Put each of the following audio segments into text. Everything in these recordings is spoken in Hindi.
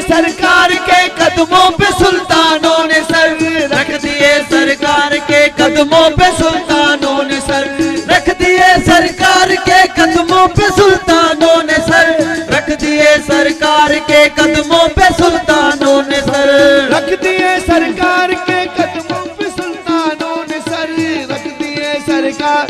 सरकार के कदमों पे सुल्तानों ने सर रख दिए, सरकार के कदमों पे सुल्तानों ने सर रख दिए, सरकार के कदमों पे सुल्तानों ने सर रख दिए, सरकार के कदमों पे सुल्तानों ने सर रख दिए, सरकार के कदमों पे सुल्तानों ने सर रख दिए, सरकार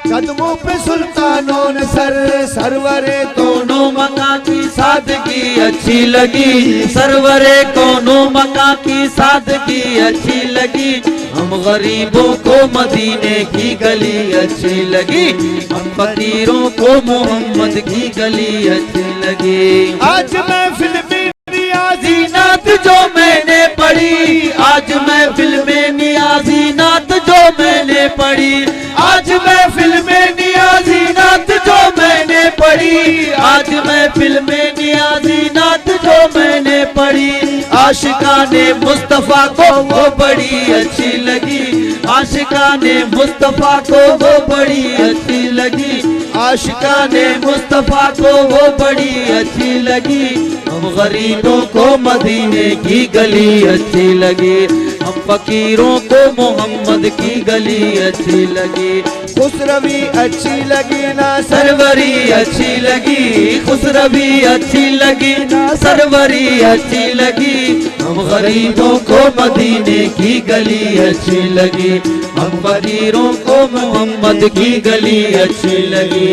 कदमों पे सुल्तानों ने सर। सरवरे दोनों मका की सादगी अच्छी लगी, सरवरे दोनों मका की सादगी अच्छी लगी, हम गरीबों को मदीने की गली अच्छी लगी, हम फकीरों को मोहम्मद की गली अच्छी लगी। आज महफिल में नियाज़ी नात जो मैंने पढ़ी, आज महफिल में नियाज़ी नात जो मैंने पढ़ी, आज महफिल में नियाज़ी नात जो मैंने पढ़ी, आज महफिल में नियाज़ी नात जो मैंने पढ़ी, आशिकाने मुस्तफ़ा को वो बड़ी अच्छी लगी, आशिकाने मुस्तफ़ा को वो बड़ी अच्छी लगी, आशिकाने मुस्तफ़ा को वो बड़ी अच्छी लगी, हम गरीबों को मदीने की गली अच्छी लगी, हम फकीरों को मोहम्मद की गली अच्छी लगी। खुसरवी अच्छी लगी ना सरवरी अच्छी लगी, खुसरवी अच्छी लगी ना सरवरी अच्छी लगी, हम गरीबों को मदीने की गली अच्छी लगी, हम फकीरों को मोहम्मद की गली अच्छी लगी।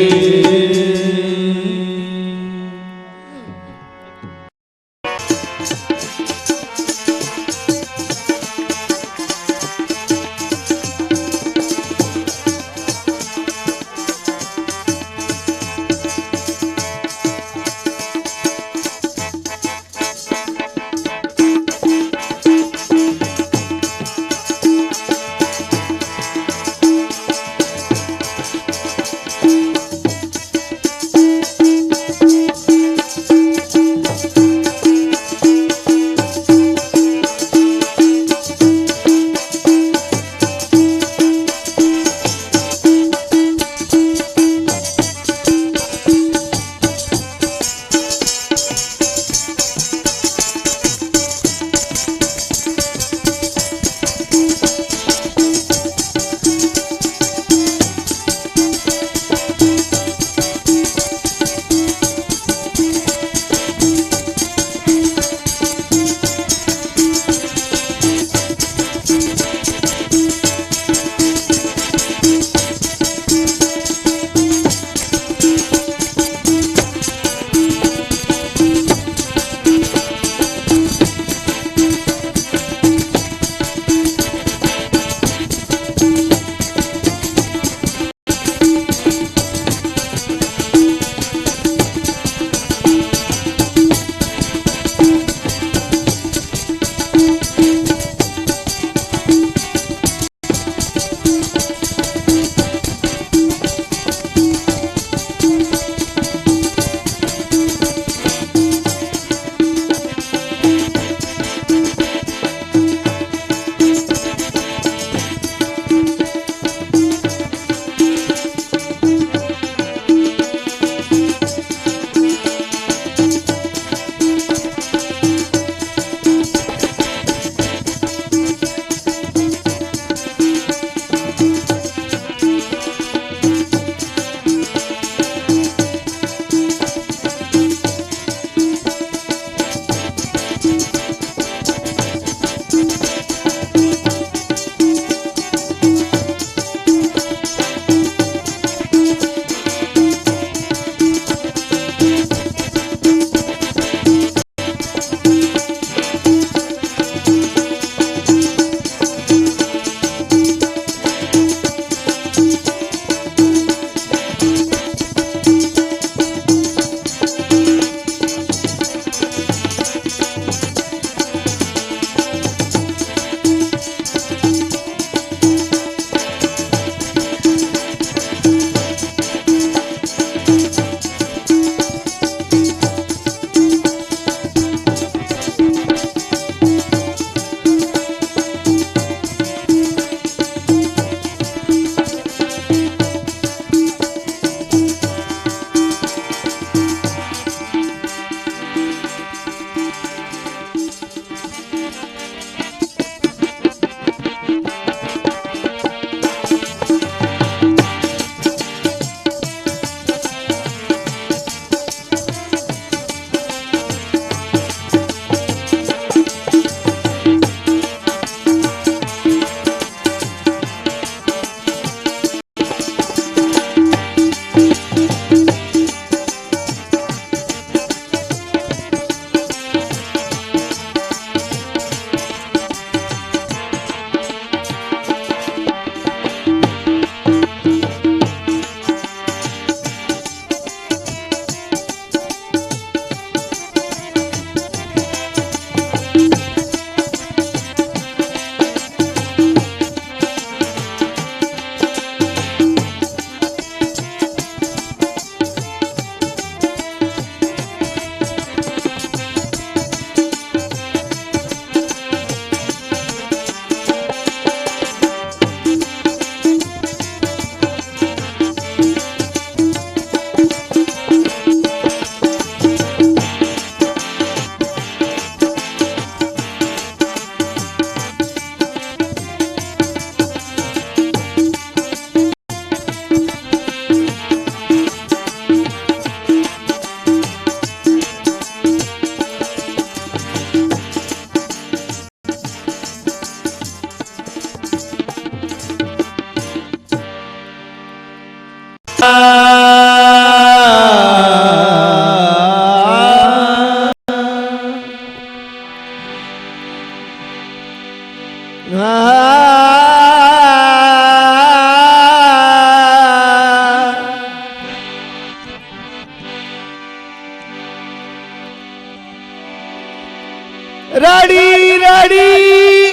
राड़ी राड़ी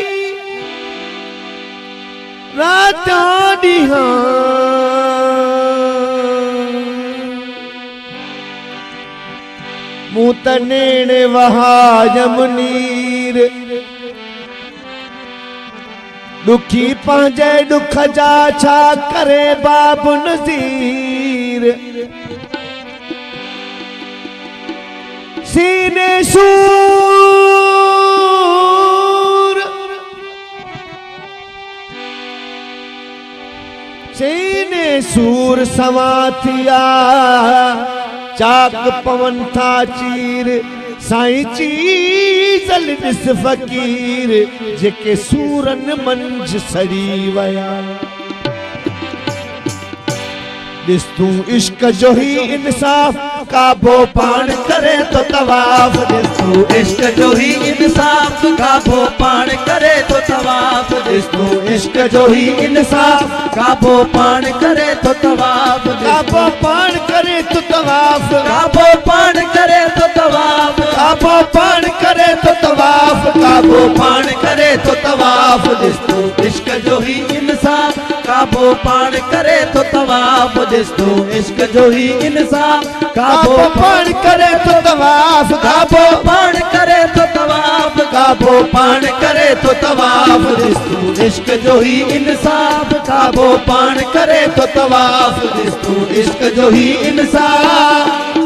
रातां ॾींहां मूं त नेण वहा यमुनीर दुखी पंहिंजे दुख जा छा करे बाबू नज़ीर सीने सूर सीने सूर सवा थिया चाक पवन था चीर साईं चीज़ल ॾिस फ़कीर जेके सूरन मंझ सड़ी वया ॾिस तूं इश्क जो ही इंसाफ़ काबो पाण करे तो तवाफ़ ॾिस तूं इश्क जो ही इंसाफ़ काबो पाण करे तो तवाफ़ ॾिस तूं इश्क जो ही इंसाफ़ काबो पाण करे तो तवाफ़ काबो पाण करे तो तवाफ़ काबो पाण करे तो तवाफ़ काबो पाण करे तो तवाफ़ काबो पाण करे तो तवाफ़ ॾिस तूं इश्क जो ही इंसाफ़ काबो पाण करे तो तवाफ़ ॾिस तूं इश्क जो ही इंसाफ़ काबो पाण करे तो तवाफ़ काबो पाण करे तो तवाफ़ काबो पाण करे तो तवाफ़ ॾिस तूं इश्क जो ही इंसाफ़ काबो पाण करे तो तवाफ़ ॾिस तूं इश्क जो ही इंसाफ़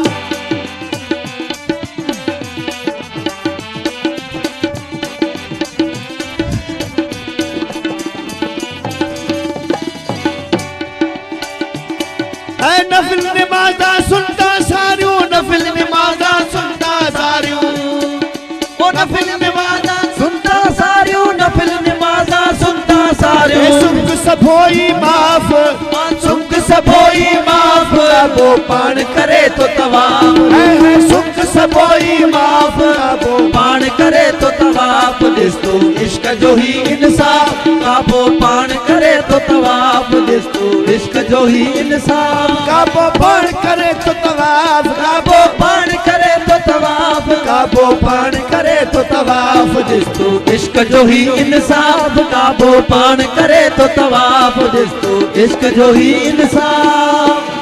नफिल नमाज़ा सुनता सारियूं नफिल नमाज़ा सुनता सारियूं ओ नफिल नमाज़ा सुनता सारियूं नफिल नमाज़ा सुनता सारियूं सुख सभोई माफ़ सुख सभोई माफ़ काबो पाण करे तो तवाफ़ सुख सभोई माफ़ काबो पाण करे तो तवाफ़ ॾिस तूं इश्क जो ही इंसाफ़ काबो पाण करे तो तवाफ़ ॾिस तूं इश्क जो ही इंसाफ़ काबो पाण करे तो तवाफ़ काबो पाण करे तो तवाफ़ काबो पाण करे तो तवाफ़ ॾिस तूं इश्क जो ही इंसाफ़ काबो पाण करे तो तवाफ़ ॾिस तूं इश्क जो ही इंसाफ़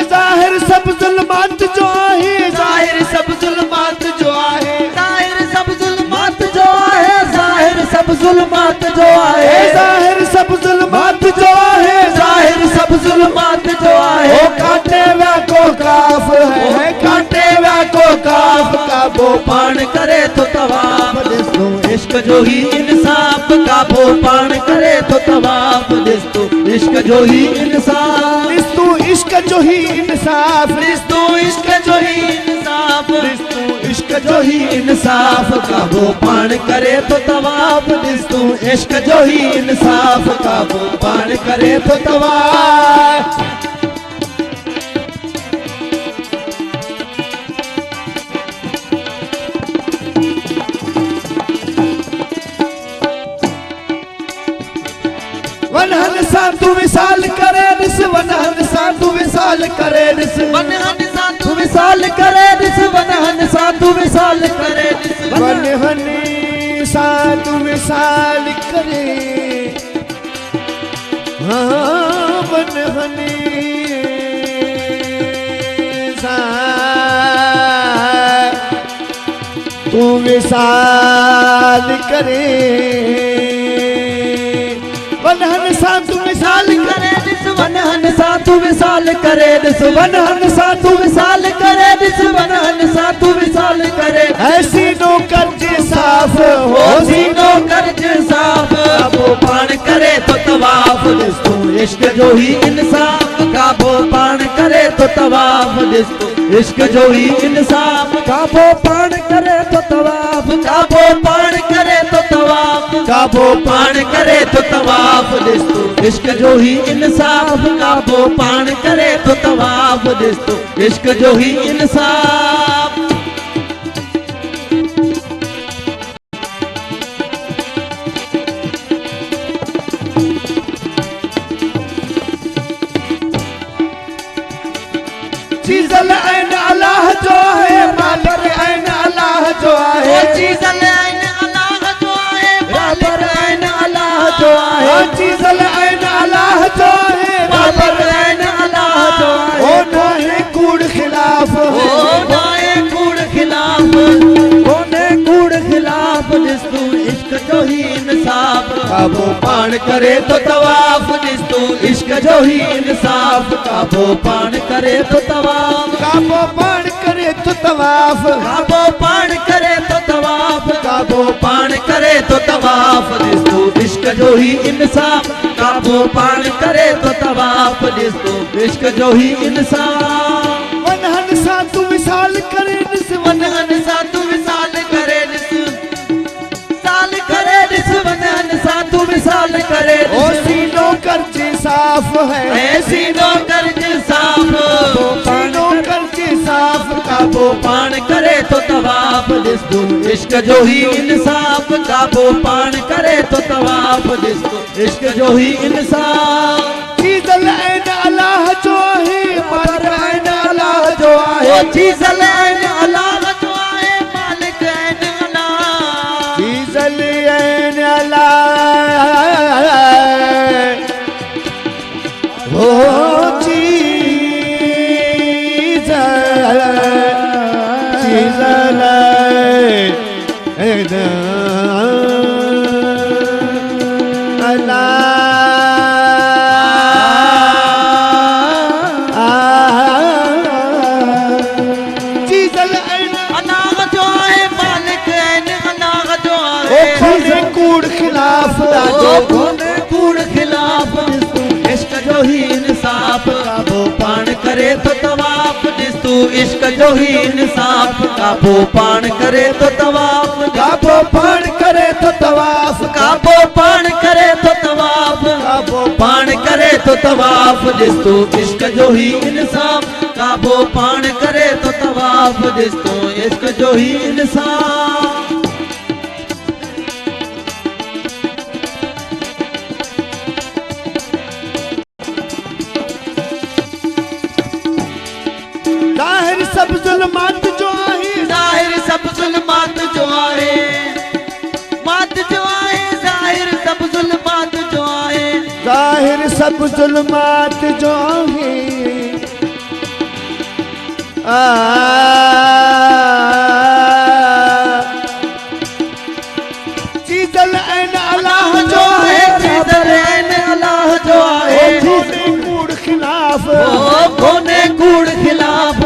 ज़ाहिर सब ज़ुल्मात जो आहे ज़ाहिर सब ज़ुल्मात जो आहे ज़ाहिर सब ज़ुल्मात जो आहे ज़ाहिर सब ज़ुल्मात जो आहे ज़ाहिर सब ज़ुल्मात जो आहे ज़ाहिर सब ज़ुल्मात जो आहे ओ काटे व्या को काफ है काटे व्या को काफ काबो पाण करे तो तवाफ़ ॾिस तूं इश्क जो ही इंसाफ़ काबो पाण करे तो तवाफ़ ॾिस तूं इश्क जो ही इंसाफ़ ॾिस तूं इश्क जो ही इंसाफ़ ॾिस तूं इश्क जो ही इंसाफ़ ॾिस तूं इश्क जो ही इंसाफ़ काबो पाण करे तो तवाफ़ ॾिस तूं इश्क जो ही इंसाफ़ काबो पाण करे तो तवाफ़ वनहन सां तूं विसाल करे ॾिस वनहन सां तूं विसाल करे ॾिस वनहन सां तूं विसाल करे ॾिस वनहन सां तूं विसाल करे ॾिस वनहन सां तूं विसाल करे हाँ वनहन सां तूं विसाल करे वनहन सां तूं विसाल करे ॾिस वनहन सां तूं विसाल करे ॾिस वनहन सां तूं विसाल करे ॾिस वनहन सां तूं विसाल करे ऐसी नो कर्ज साफ़ हो सीनो कर्ज साफ़ काबो पाण करे तो तवाफ़ ॾिस तूं इश्क जो ही इंसाफ़ काबो पाण करे तो तवाफ़ ॾिस तूं इश्क जो ही इंसाफ़ काबो पाण करे तो तवाफ़ काबो पाण करे तो तवाफ़ काबो पाण करे तो तवाफ़ ॾिस तूं इश्क जो ही इंसाफ़ काबो पाण करे तो तवाफ़ ॾिस तूं इश्क जो ही इंसाफ़ पाण करे तो तवाफ ॾिस तूं इश्क जो ही इंसाफ काबो पाण करे तो तवाफ काबो पाण करे तो तवाफ काबो पाण करे तो तवाफ काबो पाण करे तो तवाफ ॾिस तूं इश्क जो ही इंसाफ काबो पाण करे तो तवाफ ॾिस तूं इश्क जो ही इंसाफ वनहन सां तू विसाल करे ॾिस वनहन सां तू विसाल करे ॾिस साल करे ॾिस वनहन सां तू विसाल करे ओ सीनो कर्ज साफ है सीनो कर्ज साफ सीनो कर्ज साफ काबो पाण करे तो तवाफ ॾिस तूं इश्क जो ही इंसाफ काबो पाण करे तो तवाफ ॾिस तूं इश्क जो ही इंसाफ चीज़ल ऐन अल्लाह जो आहे मालिक ऐन अल्लाह जो आहे ओ चीज़ल ऐन अल्लाह जो आहे मालिक ऐन अल्लाह चीज़ल ऐन अल्लाह हो चीज़ल ऐन कूड़ खिलाफ इश्क जो ही इंसाफ काबो पाण करे तो तवाफ ॾिस तूं इश्क जो ही इंसाफ काबो पाण करे तो तवाफ काबो पाण करे तो तवाफ काबो पाण करे तो तवाफ काबो पाण करे तो तवाफ ॾिस तूं इश्क जो ही इंसाफ काबो पाण करे तो तवाफ ॾिस तूं इश्क जो ही इंसाफ ज़ाहिर सब ज़ुल्मात जो आहे ज़ाहिर सब ज़ुल्मात जो आहे मात जो आहे ज़ाहिर सब ज़ुल्मात जो आहे ज़ाहिर सब ज़ुल्मात जो आहे चीज़ल ऐन अल्लाह जो आहे चीज़ल ऐन अल्लाह जो आहे कूड़ खिलाफ कोने कूड़ खिलाफ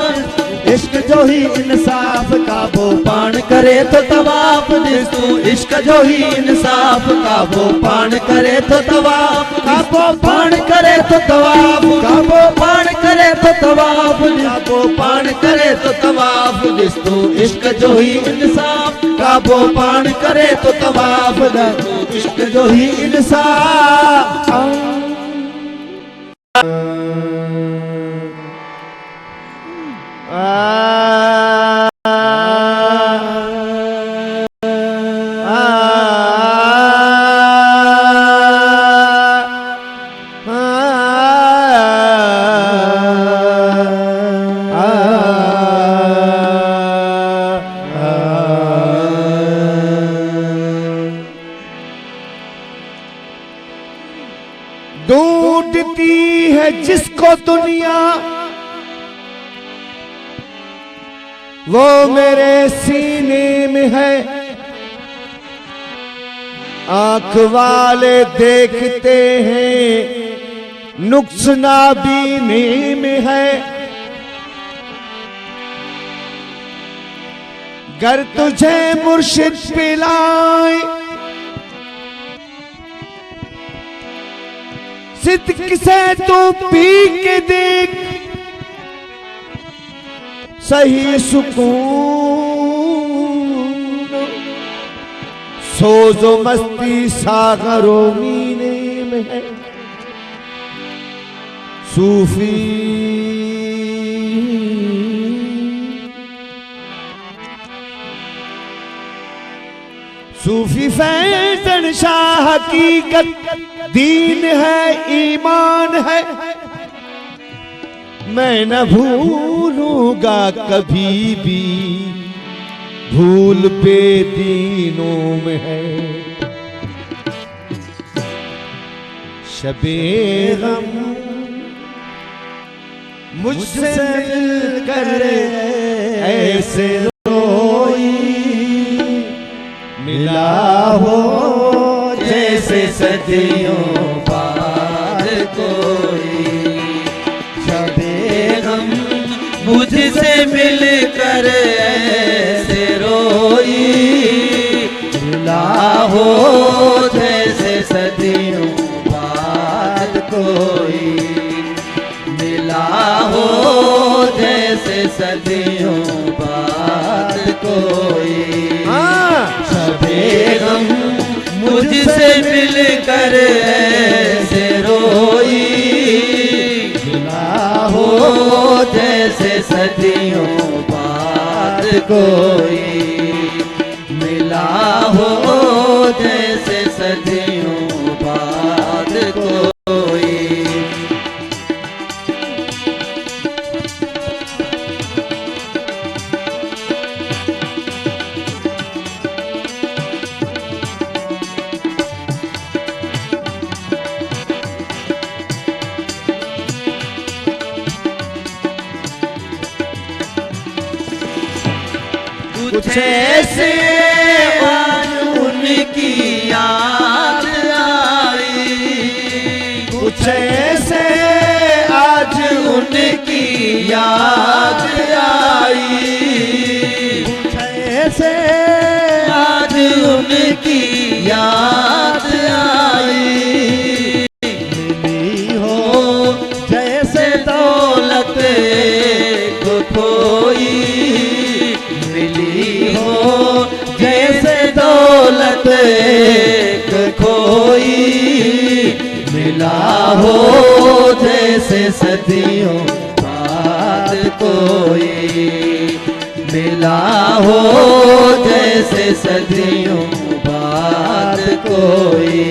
इश्क जो ही इंसाफ काबो पाण करे तो तवाफ ॾिस तूं इश्क जो ही इंसाफ काबो पाण करे तो तवाफ काबो पाण करे तो तवाफ काबो पाण करे तो तवाफ काबो पाण करे तो तवाफ ॾिस तूं इश्क जो ही इंसाफ काबो पाण करे तो तवाफ ॾिस तूं इश्क जो ही इंसाफ ढूंढती है जिसको दुनिया वो मेरे सीने में है आंख वाले देखते हैं नुक्स नाबीनी में है गर तुझे मुर्शिद पिलाए सिद्क से तू पी के देख सही सुकून सोजो मस्ती सागरो मीने में है सूफी सूफी फैज़न शाह हकीकत दीन है ईमान है मैं न भूलूंगा कभी भी भूल बेदीनों में है शबे गम मुझसे मिलकर ऐसे रोई मिला हो जैसे सदियों बाद कोई शबे गम मुझसे मिलकर ऐसे रोई, मिला हो जैसे सदियों बाद कोई, मिला हो जैसे सदियों बाद कोई। शबे गम मुझसे मिलकर ऐसे रोई, मिला हो जैसे सदियों बाद कोई, मिला हो जैसे सदियों बाद कोई। कुछ ऐसे आज उनकी याद आई, कुछ ऐसे आज उनकी याद आई, कुछ ऐसे आज उनकी याद आई, मिली हो जैसे दौलत को खोई, मिली हो जैसे दौलत खोई, मिला हो जैसे सदियों बाद कोई, मिला हो जैसे सदियों बाद कोई।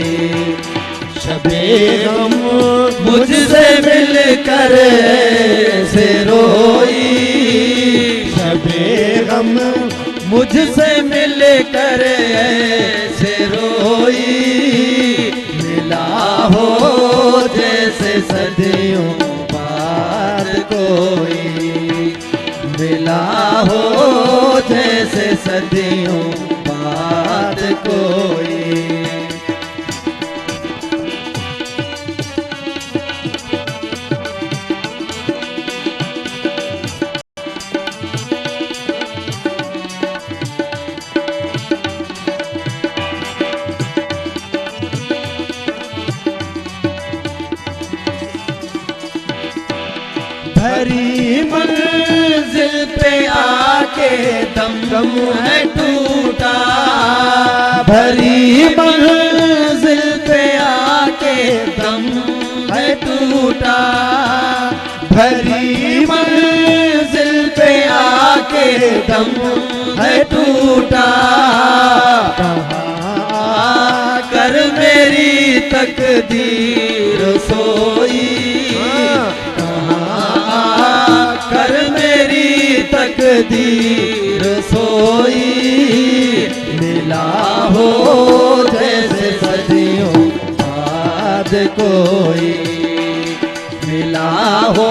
शबे गम मुझसे मिलकर ऐसे रोई, शबे गम मुझसे मिलकर ऐसे रोई, मिला हो जैसे सदियों बाद कोई, मिला हो जैसे सदियों बाद कोई। भरी मंजिल पे आके दम दम है टूटा, भरी मंजिल पे आके दम है टूटा, भरी मंजिल पे आके दम है टूटा। कहाँ कर मेरी तकदीर सोई, कर मेरी तकदीर सोई, मिला हो जैसे सदियों बाद कोई, मिला हो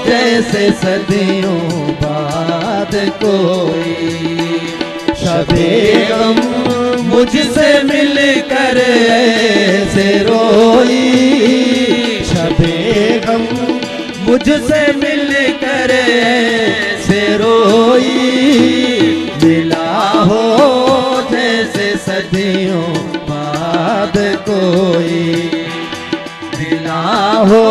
जैसे सदियों बाद कोई। शबे गम मुझसे मिलकर ऐसे रोई, शबे गम मुझसे मिलकर ऐसे रोई, मिला हो जैसे सदियों बाद कोई, मिला हो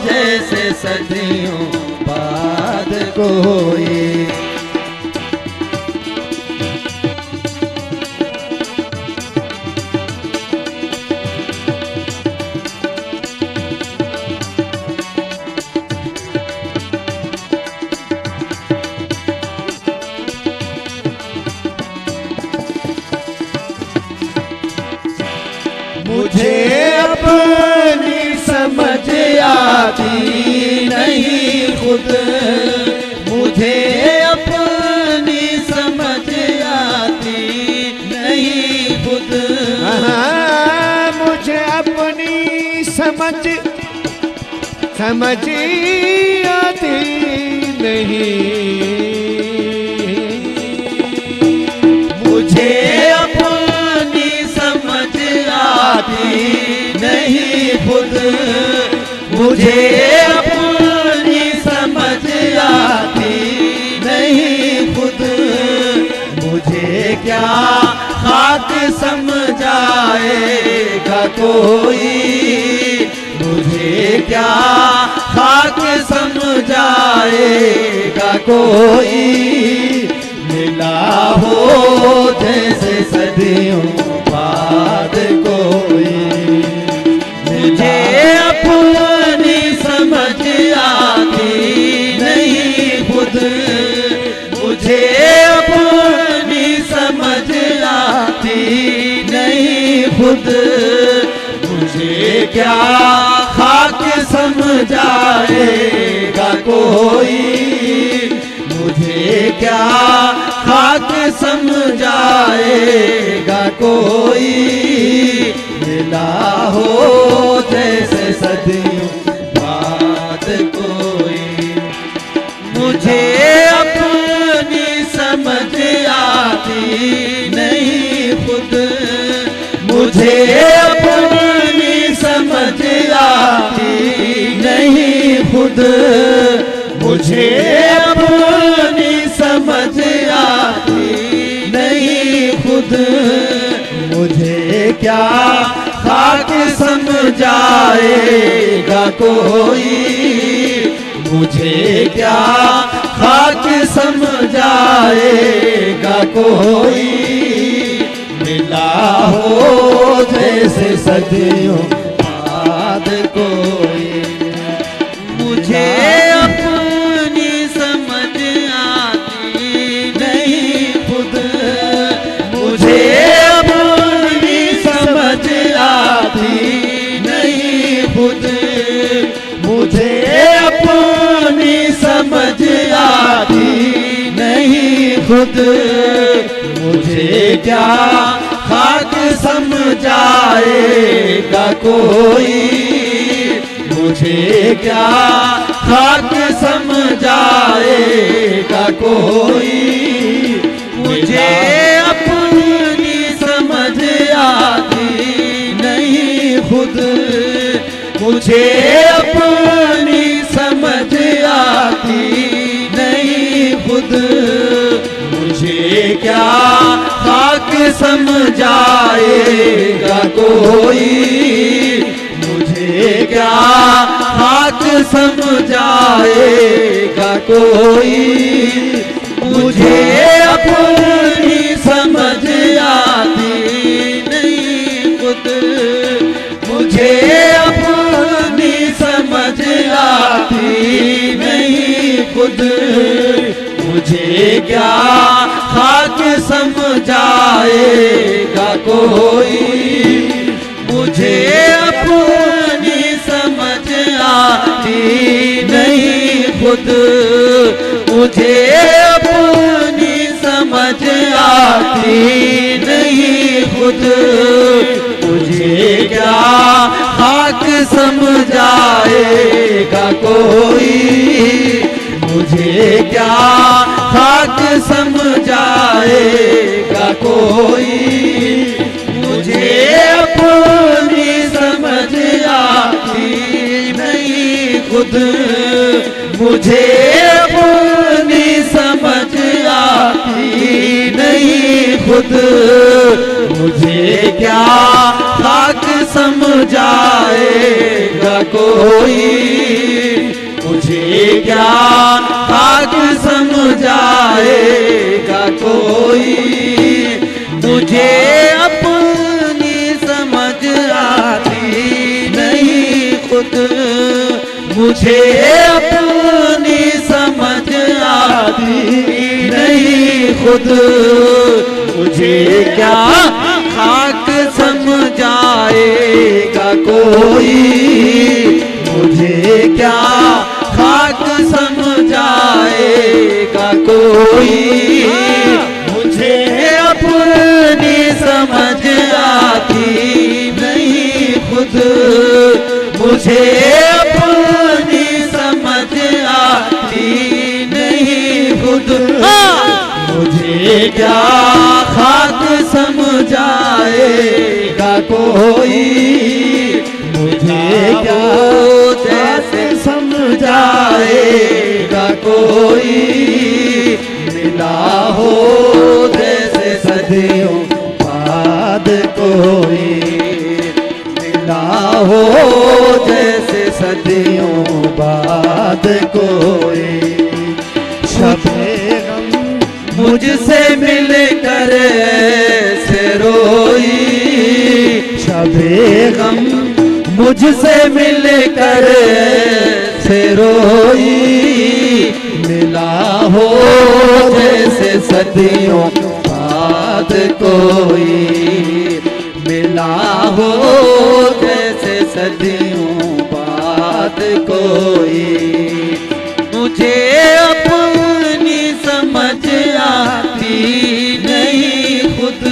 जैसे सदियों बाद कोई। मुझे अपनी समझ आती नहीं खुद, मुझे अपनी समझ आती नहीं खुद, मुझे अपनी समझ आती नहीं, मुझे अपनी समझ आती मुझे अपनी समझ आती नहीं खुद, मुझे क्या खाक समझाएगा कोई, मुझे क्या खाक समझाएगा कोई, मिला हो जैसे सदियों बाद कोई। मुझे अपनी समझ आती नहीं खुद, मुझे अपनी समझ आती नहीं खुद, मुझे क्या खाक समझाएगा कोई, मुझे क्या खाक समझाएगा कोई, मिला हो जैसे सदियों बाद कोई। मुझे अपनी समझ आती नहीं खुद, मुझे अपनी समझ आती नहीं खुद, मुझे अपनी समझ आती नहीं खुद, मुझे क्या खाक समझाएगा कोई, मुझे क्या खाक समझाएगा कोई, मिला हो जैसे सदियों बाद कोई। मुझे अपनी समझ आती नहीं खुद, मुझे अपनी समझ आती नहीं खुद, मुझे अपनी समझ आती नहीं खुद, मुझे क्या खाक समझाएगा कोई, मुझे क्या खाक समझाएगा कोई, मुझे अपनी समझ आती नहीं खुद, मुझे अपनी समझ आती नहीं खुद, मुझे क्या खाक समझाएगा कोई, मुझे क्या खाक समझाएगा कोई, मुझे अपनी समझ आती नहीं खुद, मुझे अपनी समझ आती नहीं खुद, मुझे क्या खाक समझाएगा कोई, मुझे अपनी समझ आती नहीं खुद, मुझे अपनी समझ आती नहीं खुद, मुझे क्या खाक समझाएगा कोई, मुझे क्या खाक समझाएगा कोई, मुझे अपनी समझ आती नहीं खुद, मुझे अपनी समझ आती नहीं खुद, मुझे क्या खाक समझाएगा कोई, मुझे क्या खाक समझाएगा कोई, मुझे अपनी समझ आती नहीं खुद, मुझे अपनी समझ आती नहीं खुद, मुझे क्या खाक समझाएगा कोई, मुझे क्या खाक समझाएगा कोई, मुझे अपनी समझ आती नहीं खुद, मुझे अपनी समझ आती नहीं खुद, मुझे क्या खाक समझाएगा कोई, मुझे क्या जैसे कोई मिला हो जैसे सदियों बाद कोई मिला हो जैसे सदियों बाद कोई शबे गम मुझसे मिल कर ऐसे रोई शबे गम मुझसे मिल कर ऐसे रोई मिला हो जैसे सदियों बाद कोई मिला हो जैसे सदियों बाद कोई मुझे अपनी समझ आती नहीं खुद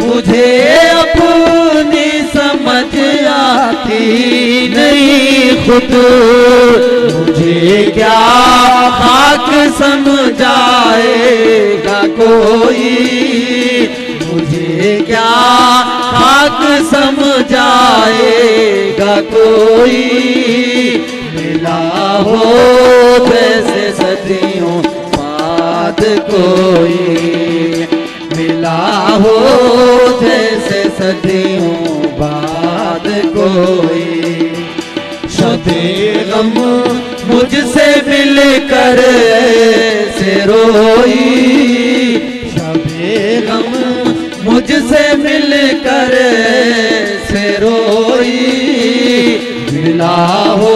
मुझे अपनी समझ आती नहीं खुद मुझे क्या खाक समझाएगा कोई मुझे क्या खाक समझाएगा कोई मिला हो जैसे सदियों बाद कोई मिला हो जैसे सदियों बाद कोई शबे गम मुझसे मिल कर ऐसे रोई शबे गम मुझसे मिल कर ऐसे रोई मिला हो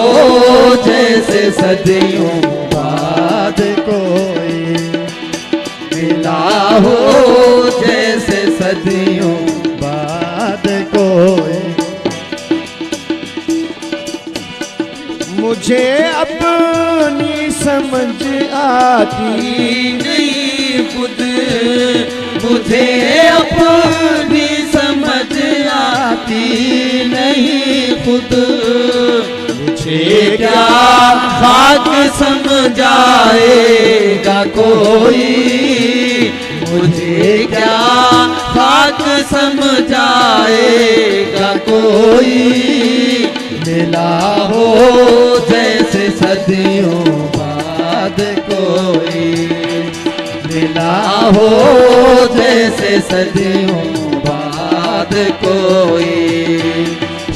जैसे सदियों बाद कोई मिला हो जैसे सदियों बाद कोई मुझे अपनी समझ आती नहीं खुद मुझे अपनी समझ आती नहीं खुद मुझे क्या खाक समझाएगा कोई मुझे क्या खाक समझाएगा कोई मिला हो जैसे सदियों बाद कोई मिला हो जैसे सदियों बाद कोई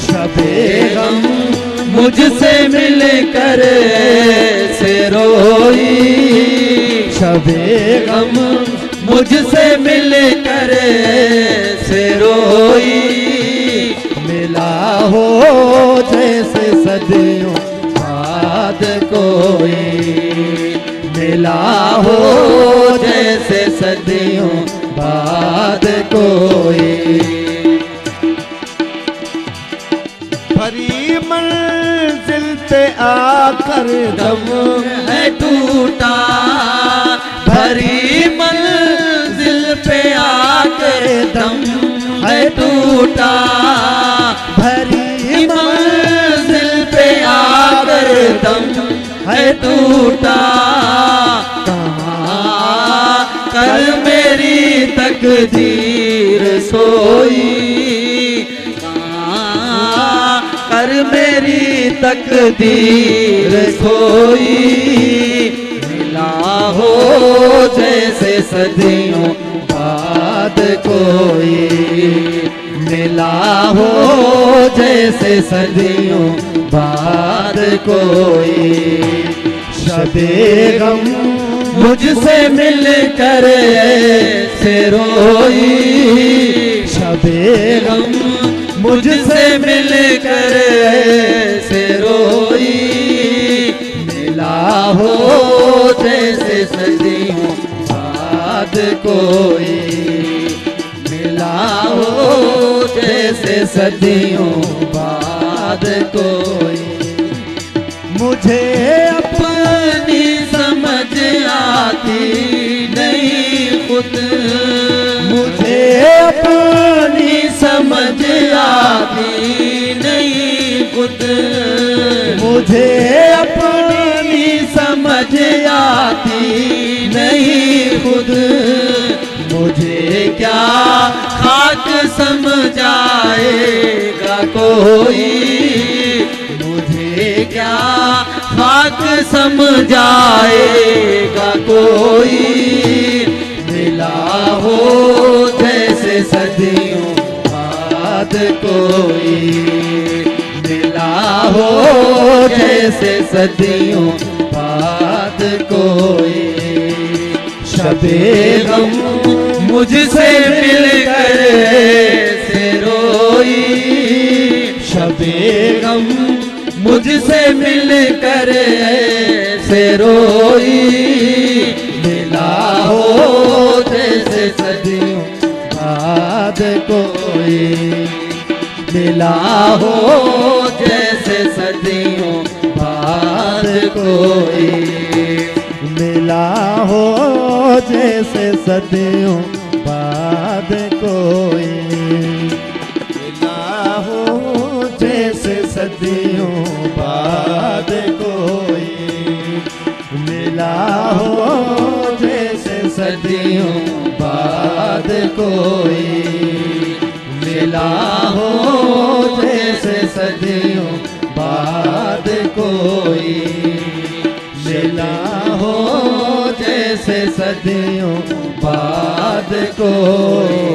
शबे गम मुझसे मिल कर ऐसे रोई शबे गम मुझसे मिल कर ऐसे रोई मिला हो जैसे सदियों बाद कोई मिला हो जैसे सदियों बाद कोई भरी मंजिल पे आकर दम है टूटा भरी मंजिल पे आकर दम है टूटा भरी मंजिल पे आकर दम है टूटा कहाँ कर मेरी तकदीर सोई कहाँ कर मेरी तकदीर सोई मिला हो जैसे सदियों बाद कोई मिला हो जैसे सदियों बाद कोई शबे गम मुझसे मिल कर ऐसे रोई शबे गम मुझसे मिल कर ऐसे रोई मिला हो जैसे सदियों बाद कोई मिला हो जैसे सदियों बाद कोई मुझे अपनी समझ आती नहीं खुद मुझे अपनी समझ आती नहीं खुद मुझे अपनी समझ आती नहीं खुद मुझे क्या खाक समझाएगा कोई मुझे क्या खाक समझाएगा कोई, मिला हो जैसे सदियों बाद कोई, मिला हो जैसे सदियों बाद कोई। शबे गम मुझसे मिलकर से रोई, शबे गम मुझसे मिलकर से रोई, मिला हो जैसे सदियों बाद कोई, मिला हो जैसे सदियों बाद कोई, मिला हो जैसे सदियों बाद कोई, मिला हो जैसे सदियों बाद कोई, मिला हो जैसे सदियों बाद कोई, मिला हो जैसे सदियों बाद कोई, मिला हो जैसे सदियों बाद कोई।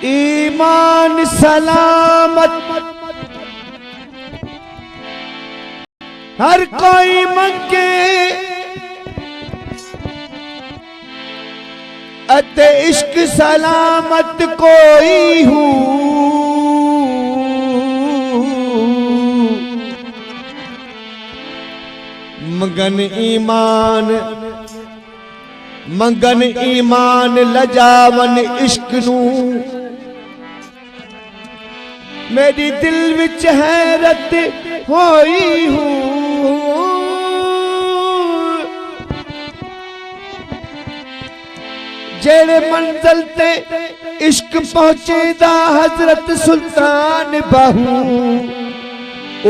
ईमान सलामत हर कोई मंगे, अते इश्क सलामत कोई हूँ, मंगन ईमान लजावन इश्क नू, मेरी दिल विच हैरत होई हूँ, जेड़े मंजिल ते इश्क पहुंचेदा हजरत सुल्तान बाहू,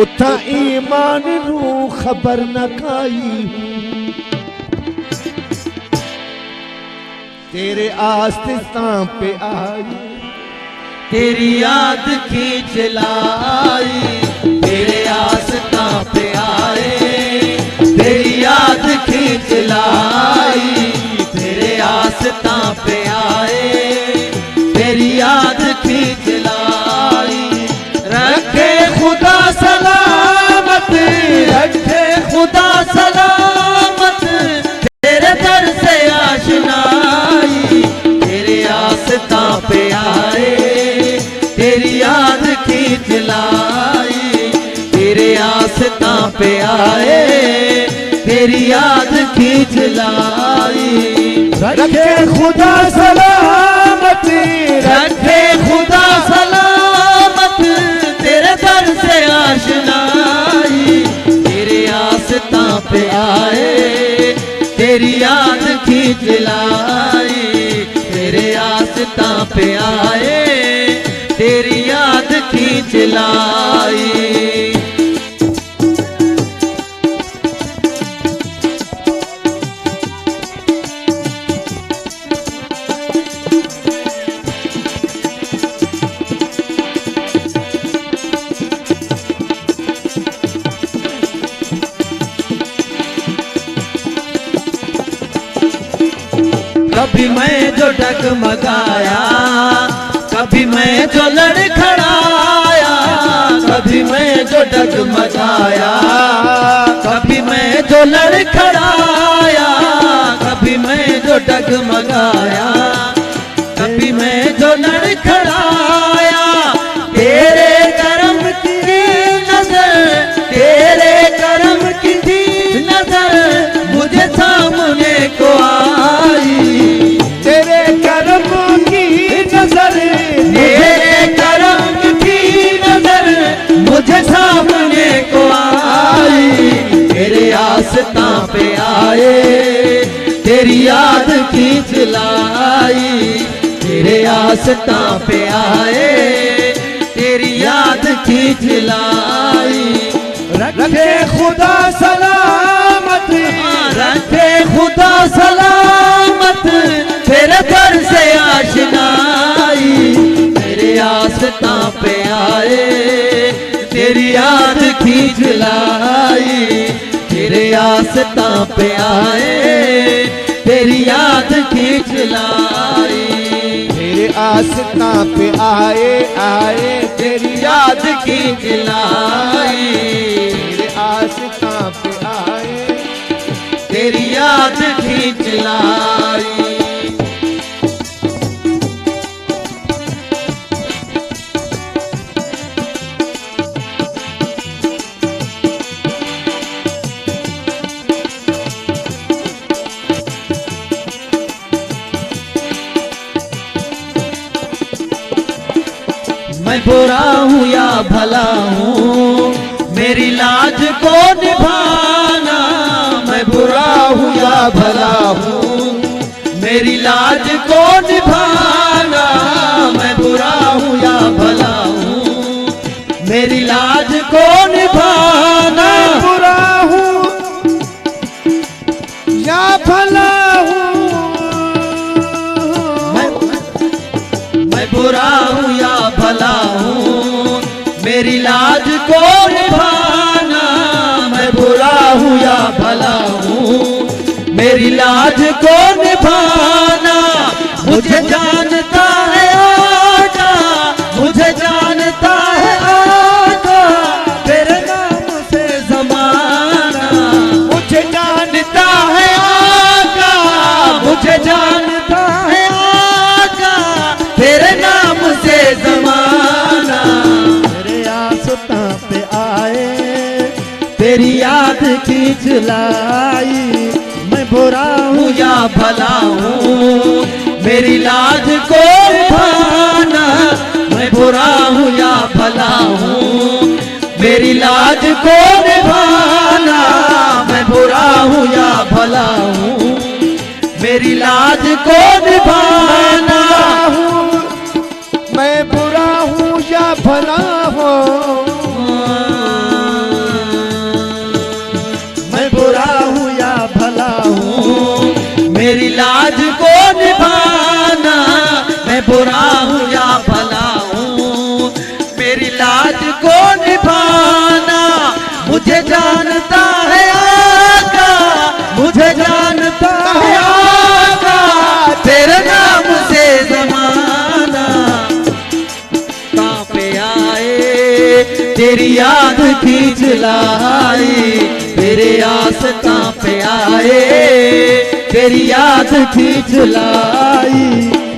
उथा ईमान नू खबर न खाई हूँ, तेरे आस्तिस्तां पे आई, तेरी याद खींच लाई, तेरे आस्था पे आए, तेरी याद खींच लाई, तेरे आस्था पे आए, तेरी याद खींच लाई। रखे खुदा सलामत, रखे खुदा सलामत, तेरे दर से आशनाई, तेरे आस्था पे आए, तेरी याद खींच लाई, तेरे आस्था पे आए, तेरी याद खींच लाई। रखे खुदा सलामत, रखे खुदा सलामत, तेरे दर से आशनाई, तेरे आस्था पे आए, तेरी याद खींच लाई, तेरे आस्था पे आए, तेरी याद खींच लाई। कभी मैं जो डगमगाया, कभी मैं जो लड़खड़ाया, कभी मैं जो डगमगाया, कभी मैं जो लड़खड़ाया, कभी मैं जो डगमगाया, कभी मैं जो लड़खड़ाया, तेरे करम की नजर, तेरे करम की नजर मुझे सामने को आई, तेरे करम की नजर, तेरे करम की नजर मुझे सामने को आई, तेरे आस्था पे आए, तेरी याद खींच लाई, तेरे आस्था पे आए, तेरी याद खींच लाई। रखे खुदा सलामत, रखे खुदा सलामत, तेरे दर से आशनाई, तेरे आस्था पे आए, तेरी याद खींच लाई, तेरे आस्था पे आए, तेरी याद खींच लाई। तेरे आस्था पे आए आए, तेरी याद खींच लाई, तेरे आस्था पे आए, तेरी याद खींच लाई। मैं बुरा हूँ या भला हूँ, मेरी लाज को निभाना। मैं बुरा हूँ या भला हूँ, मेरी लाज को निभाना। मैं बुरा हूँ या भला हूँ, मेरी लाज को निभाना। बुरा हूँ या भला हूँ, मैं बुरा हूँ या भला हूँ, मेरी लाज को निभाना। मैं बुरा हूँ या भला हूँ, मेरी लाज को निभाना। मुझे जानता है आका, मुझे जानता है आका, तेरे नाम से ज़माना। मुझे जानता है आका, मुझे जानता है आका, तेरे नाम से ज़माना। तेरे आस्था पे आए, तेरी याद खींच लाई। मैं बुरा हूँ या भला हूँ, मेरी लाज को निभाना। मैं बुरा हूँ या भला हूँ, मेरी लाज को निभाना। मैं बुरा हूँ या भला हूँ, मेरी लाज को निभाना। मैं बुरा हूँ या भला हूँ, मैं बुरा हूँ या भला हूँ, मेरी लाज को निभाना। मैं बुरा हूँ या भला हूँ, मेरी लाज को निभाना। मुझे जानता है आका, मुझे जानता है आका, तेरे नाम से ज़माना। कांपे आए, तेरी याद खींच लाई, तेरे आस्था पे आए, तेरी याद खींच लाई।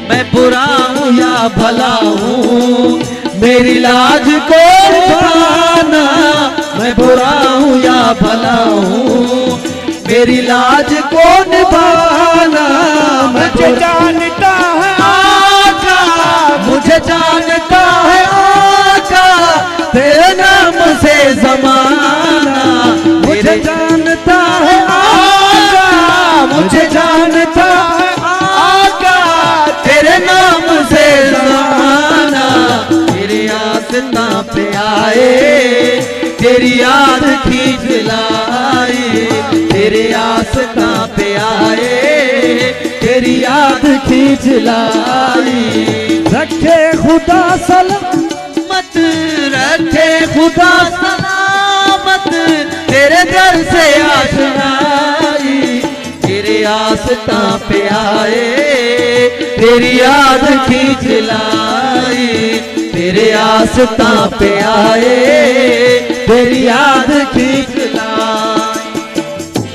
मैं बुरा हूँ या भला हूँ, मेरी लाज को निभाना। मैं बुरा हूँ या भला हूँ, मेरी लाज को निभाना। मुझे जानता है आका, मुझे जानता है आका, तेरे नाम से ज़माना। मुझे जानता है आका, मुझे जानता है आका, तेरे नाम से ज़माना। तेरी आस्था पे आए, तेरी याद खींच लाई। तेरे आस्था पे आए, तेरी याद खींच लाई। रखे खुदा सलामत, रखे खुदा सलामत, तेरे दर से आशनाई। तेरे आस्था पे आए, तेरी याद खींच लाई। तेरे आस्था पे आए, तेरी याद खींच लाई।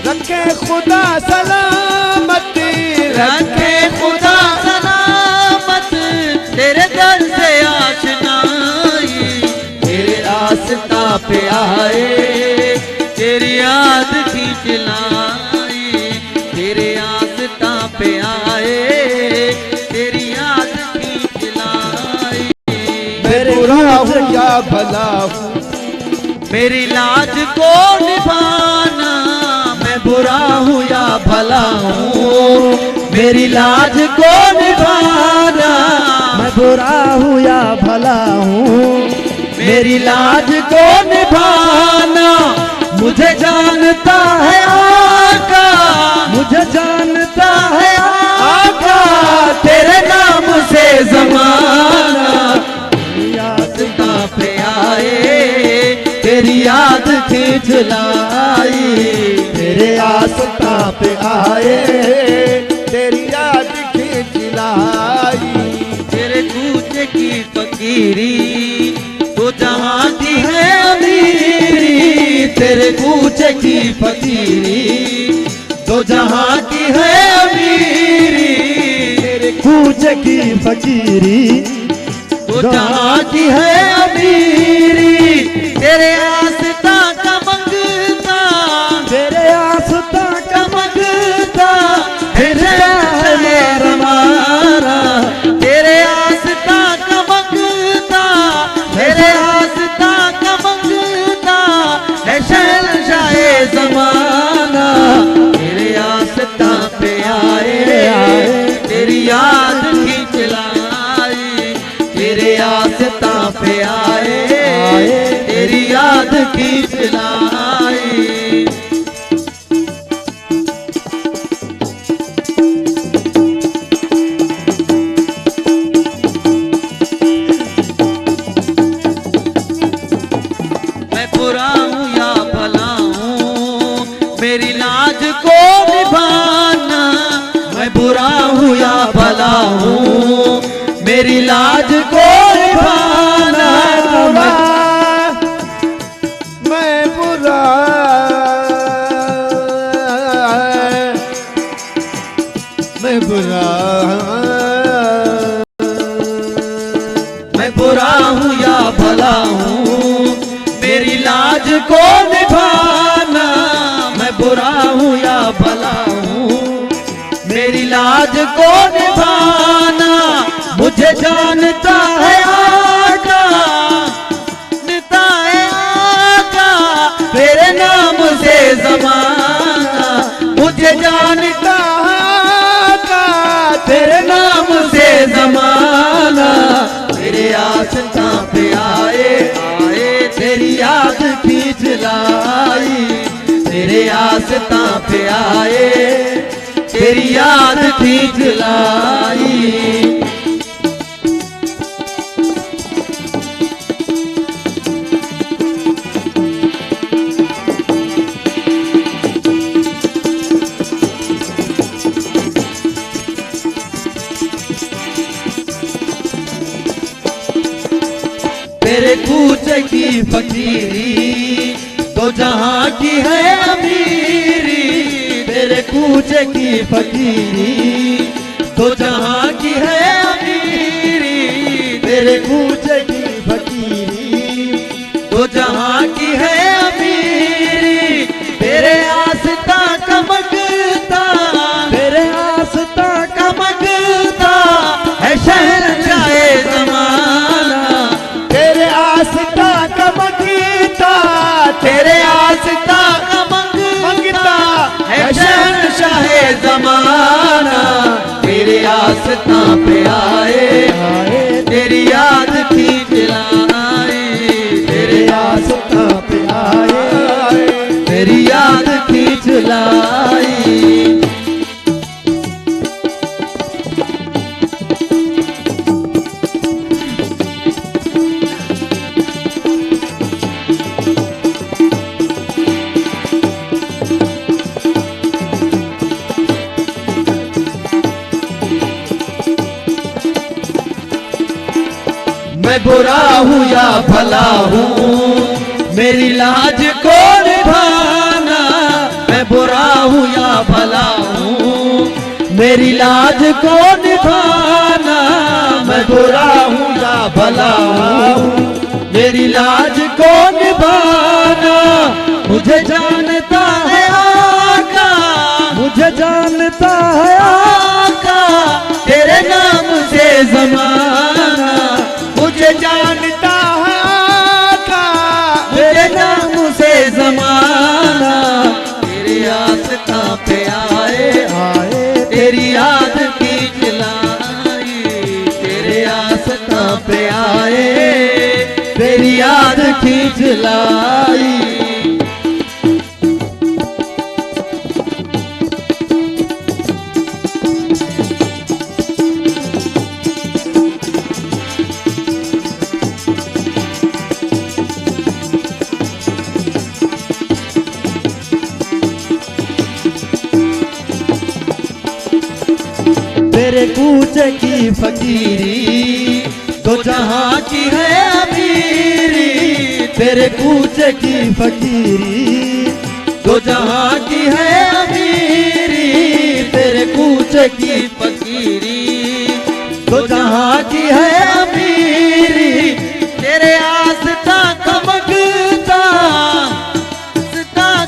रखे खुदा सलामत, रखे खुदा सलामत, तेरे दर से आशनाई। तेरे आस्था पे आए, तेरी याद खींच लाई। तेरे आस्था पे आए, तेरी याद खींच लाई। मैं बुरा हूँ या भला हूँ, मेरी लाज को निभाना। मैं बुरा हूँ या भला भला हूँ, मेरी लाज को निभाना। मैं बुरा हूँ या भला हूँ, मेरी लाज को निभाना। मुझे जानता है आका, मुझे जानता है आका, तेरे नाम से जमाना। याद पे आए, तेरी याद खींच लाई। तेरे आस्था पे आए, तेरी याद खींच लाई। तेरे कूचे की फकीरी तो जहाँ की है अमीरी। तेरे कूचे की फकीरी तो जहाँ की है अमीरी। तेरे कूच की फकीरी तो जहाँ की है अमीरी। तेरे आस्था का मंगता, तेरे आस्था का मंगता है हमारा। तेरे आस्था का मंगता, तेरे आस्था का मंगता है शहंशाहे ज़माना। तेरे आस्था पे आए, तेरी याद खींच लाई। तेरे आस्था पे आए, तेरी याद खींच लाई। मैं बुरा हूँ या भला हूँ, मेरी लाज को निभाना। मैं बुरा हूँ या भला हूँ, मेरी लाज को निभाना। मैं बुरा, मैं बुरा, मैं बुरा हूँ या भला हूँ, मेरी लाज को निभाना। मैं बुरा हूँ या भला हूँ, मेरी लाज को निभाना। मुझे जानता है आका, जानता है आका, तेरे नाम से ज़माना। मुझे जानता है आका, तेरे नाम से ज़माना। तेरे आस्था पे आए, तेरी याद खींच लाई। तेरे आस्था पे आए, तेरी याद खींच लाई। तेरे कूचे की फकीरी तो जहाँ की है अमीरी। तेरे कूचे की फकीरी तो जहाँ की है अमीरी। तेरे कूचे की फकीरी तो जहाँ की है अमीरी। तेरे आस्था का मंगता, तेरे आस्था का मंगता है शहंशाहे ज़माना। तेरे आस्था का मंगता, तेरे आस्था का मंगता है शहंशाहे ज़माना। तेरे आस्था पे आए, तेरी याद खींच लाई। तेरे आस्था पे आए, तेरी याद खींच लाई। मैं बुरा हूँ या भला हूँ, मेरी लाज को निभाना। मैं बुरा हूँ या भला हूँ, मेरी लाज को निभाना। मैं बुरा हूँ या भला हूँ, मेरी लाज को निभाना। मुझे जानता है आका, मुझे जानता है आका, तेरे नाम से ज़माना। मुझे जानता है आका, तेरे नाम से ज़माना। तेरे आस्था पे आए, खींच लाई। तेरे कूचे की फकीरी दो जहां की है अमीरी। तेरे कूचे की फकीरी दो जहां की है अमीरी। तेरे कूचे की फकीरी दो जहां की है अमीरी। तेरे आस्था कमकता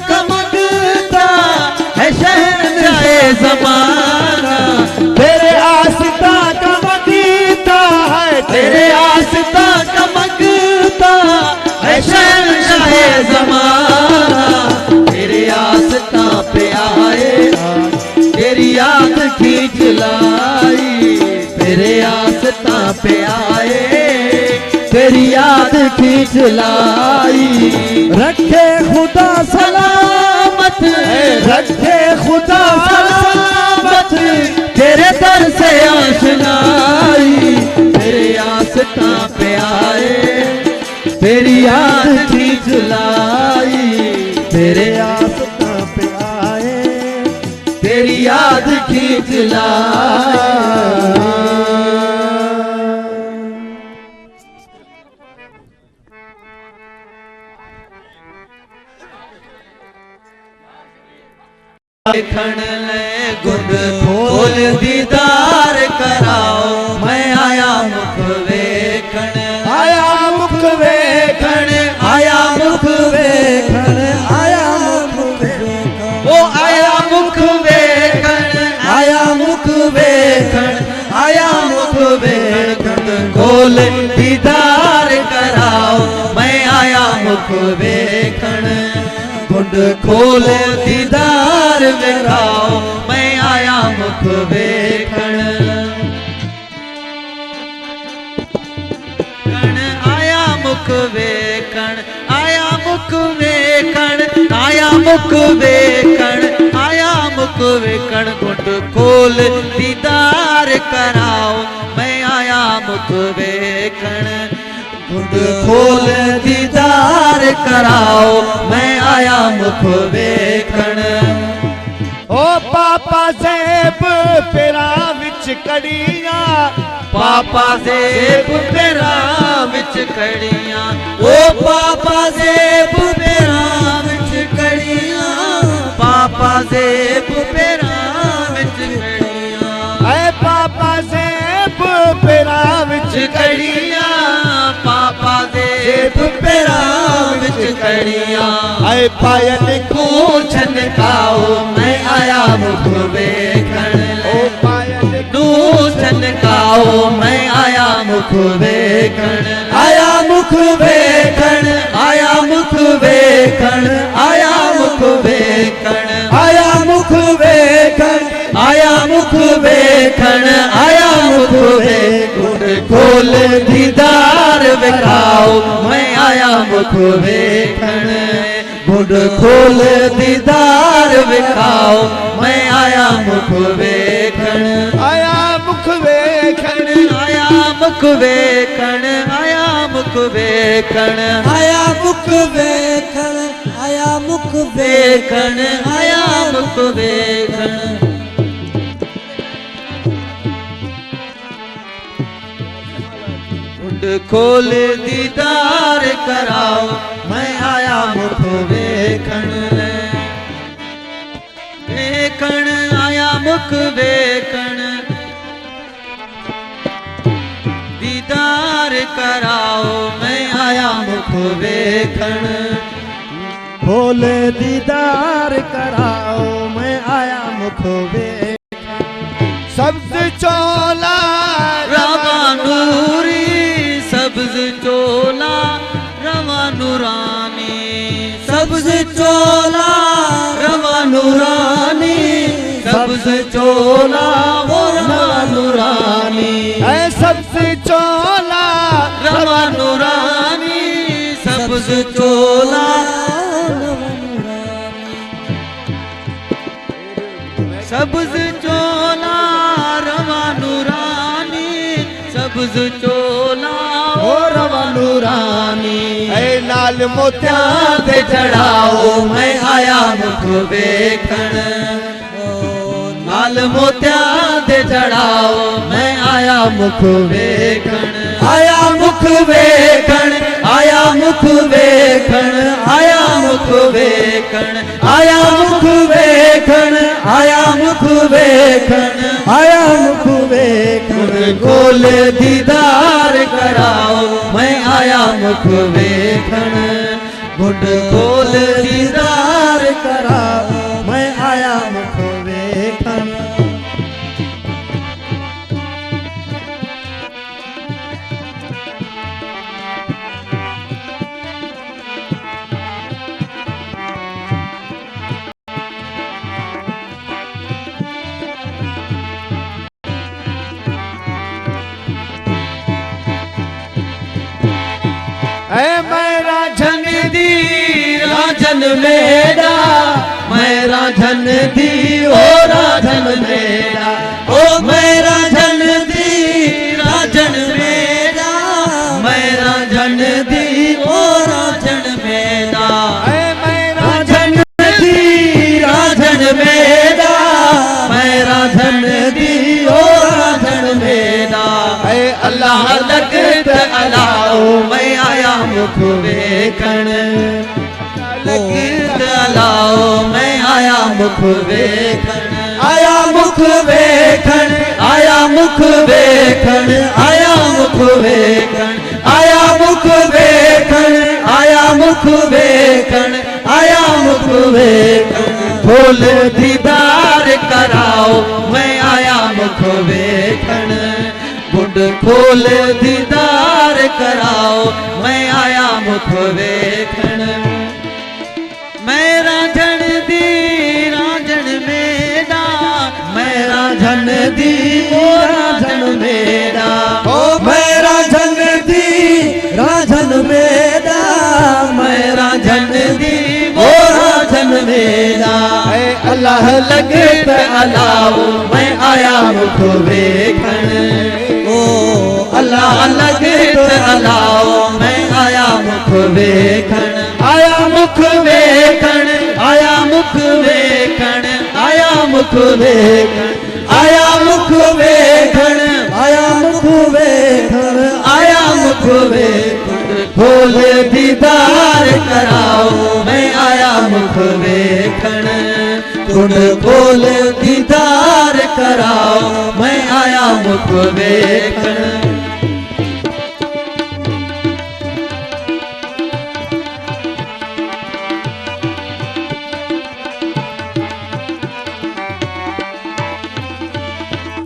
कमकता है शहंशाहे ज़माना। तेरे आस्था कमकता है, तेरे आस्था चमकता है शहंशाहे ज़माना। तेरे आस्था पे आए तेरी याद खींच लाई। तेरे आस्था पे आए तेरी याद खींच लाई। रखे खुदा सलामत रखे खुदा सलामत तेरे दर से आशनाई। तेरे आस्था पे आए तेरी याद खींच लाई। तेरे आस्था पे आए तेरी याद खींच लाई। देखण ले गुड खोल दीदार कराओ। मैं आया मुख वेखण आया मुख वेखण आया मुख वेखण आया मुख वेखण ओ आया मुख वेखण आया मुख वेखण आया मुख वेखण। खोल दीदार कराओ मैं आया मुख वेखण। गुड खोल दीदार वेखाओ मैं आया मुख वेखण। आया मुख वेखण आया मुख वेखण आया मुख वेखण आया मुख वेखण। गुड खोल दीदार कराओ मैं आया मुख वेखण। गुड खोल दीदार कराओ मैं आया मुख वेखण। ओ पापा ज़ेब पेरा विच कड़ियां पापा ज़ेब पेरा विच कड़ियां ओ पापा ज़ेब पेरा विच कड़ियां पापा ज़ेब पेरा विच कड़ियां ऐ पापा ज़ेब पेरा विच कड़ियां पापा ज़ेब पेरा विच कड़ियां। ऐ पायल कूछ छनकाओ मैं आया मुख वेखण। ओ पायल कूछ छनकाओ मैं आया मुख वेखण। आया मुख वेखण आया मुख वेखण आया मुख वेखण आया मुख वेखण आया मुख वेखण आया मुख वेखण। खोल दीदार वेखाओ मैं आया मुख वेखण। गुड खोल दीदार वेखाओ मैं आया मुख वेखण। आया मुख वेखण आया मुख वेखण आया मुख वेखण आया मुख वेखण आया मुख वेखण आया मुख वेखण। गुड खोल दीदार कराओ मैं आया मुख वेखण। वेखण आया मुख वेखण दीदार कराओ मैं आया मुख वेखण। खोल दीदार कराओ मैं आया मुख वेखण। सब्ज चोला रवा नूरी सब्ज चोला रवा नूरानी सब्ज चोला रवा नूरानी सब्ज चोला वो रवा नूरानी ऐ सब्ज चोला रवा नूरानी सब्ज सबज चोला सबज चोला रवा नूरानी सबज चोला ओ रवा नूरानी ऐ नाल मोतिया ते चढ़ाओ मैं आया मुख वेखण नाल मोतिया ते चढ़ाओ मैं आया मुख वेखण आया मुख वेखण आया मुख वेखण आया मुख वेखण आया मुख वेखण आया मुख वेखण आया मुख वेखण खोल दीदार कराओ मैं आया मुख वेखण घुट खोल दीदार कराओ मैं आया मुख वेखण ऐ मैं राजन दी राजन मेरा मैं राजन दी ओ राजन मेरा ओ मैं राजन दी राजन मेरा मैं राजन दी ओ राजन मेरा ऐ मैं राजन दी राजन मेरा मैं राजन दी ओ राजन मेरा ऐ अल्लाह लगत अलाओ मैं आया मुख वेखण लगत अलाओ मैं आया मुख वेखण आया मुख वेखण आया मुख वेखण आया मुख वेखण आया मुख वेखण आया मुख वेखण आया मुख वेखण खोल दीदार कराओ मैं आया मुख वेखण गुड खोल दीदार कराओ मैं आया मुख वेखण मैं राजन दी राजन मेरा मैं राजन दी ओ राजन मेरा ओ मैं राजन दी राजन मेरा मैं राजन दी ओ राजन मेरा ऐ अल्लाह लगत अलाओ मैं आया मुख वेखण ओ अल्लाह लगत अलाओ मैं आया मुख वेखण आया मुख वेखण आया मुख वेखण आया मुख वेखण आया मुख वेखण आया मुख वेखण आया मुख वेखण खोल दीदार कराओ मैं आया मुख वेखण गुण खोल दीदार कराओ मैं आया मुख वेखण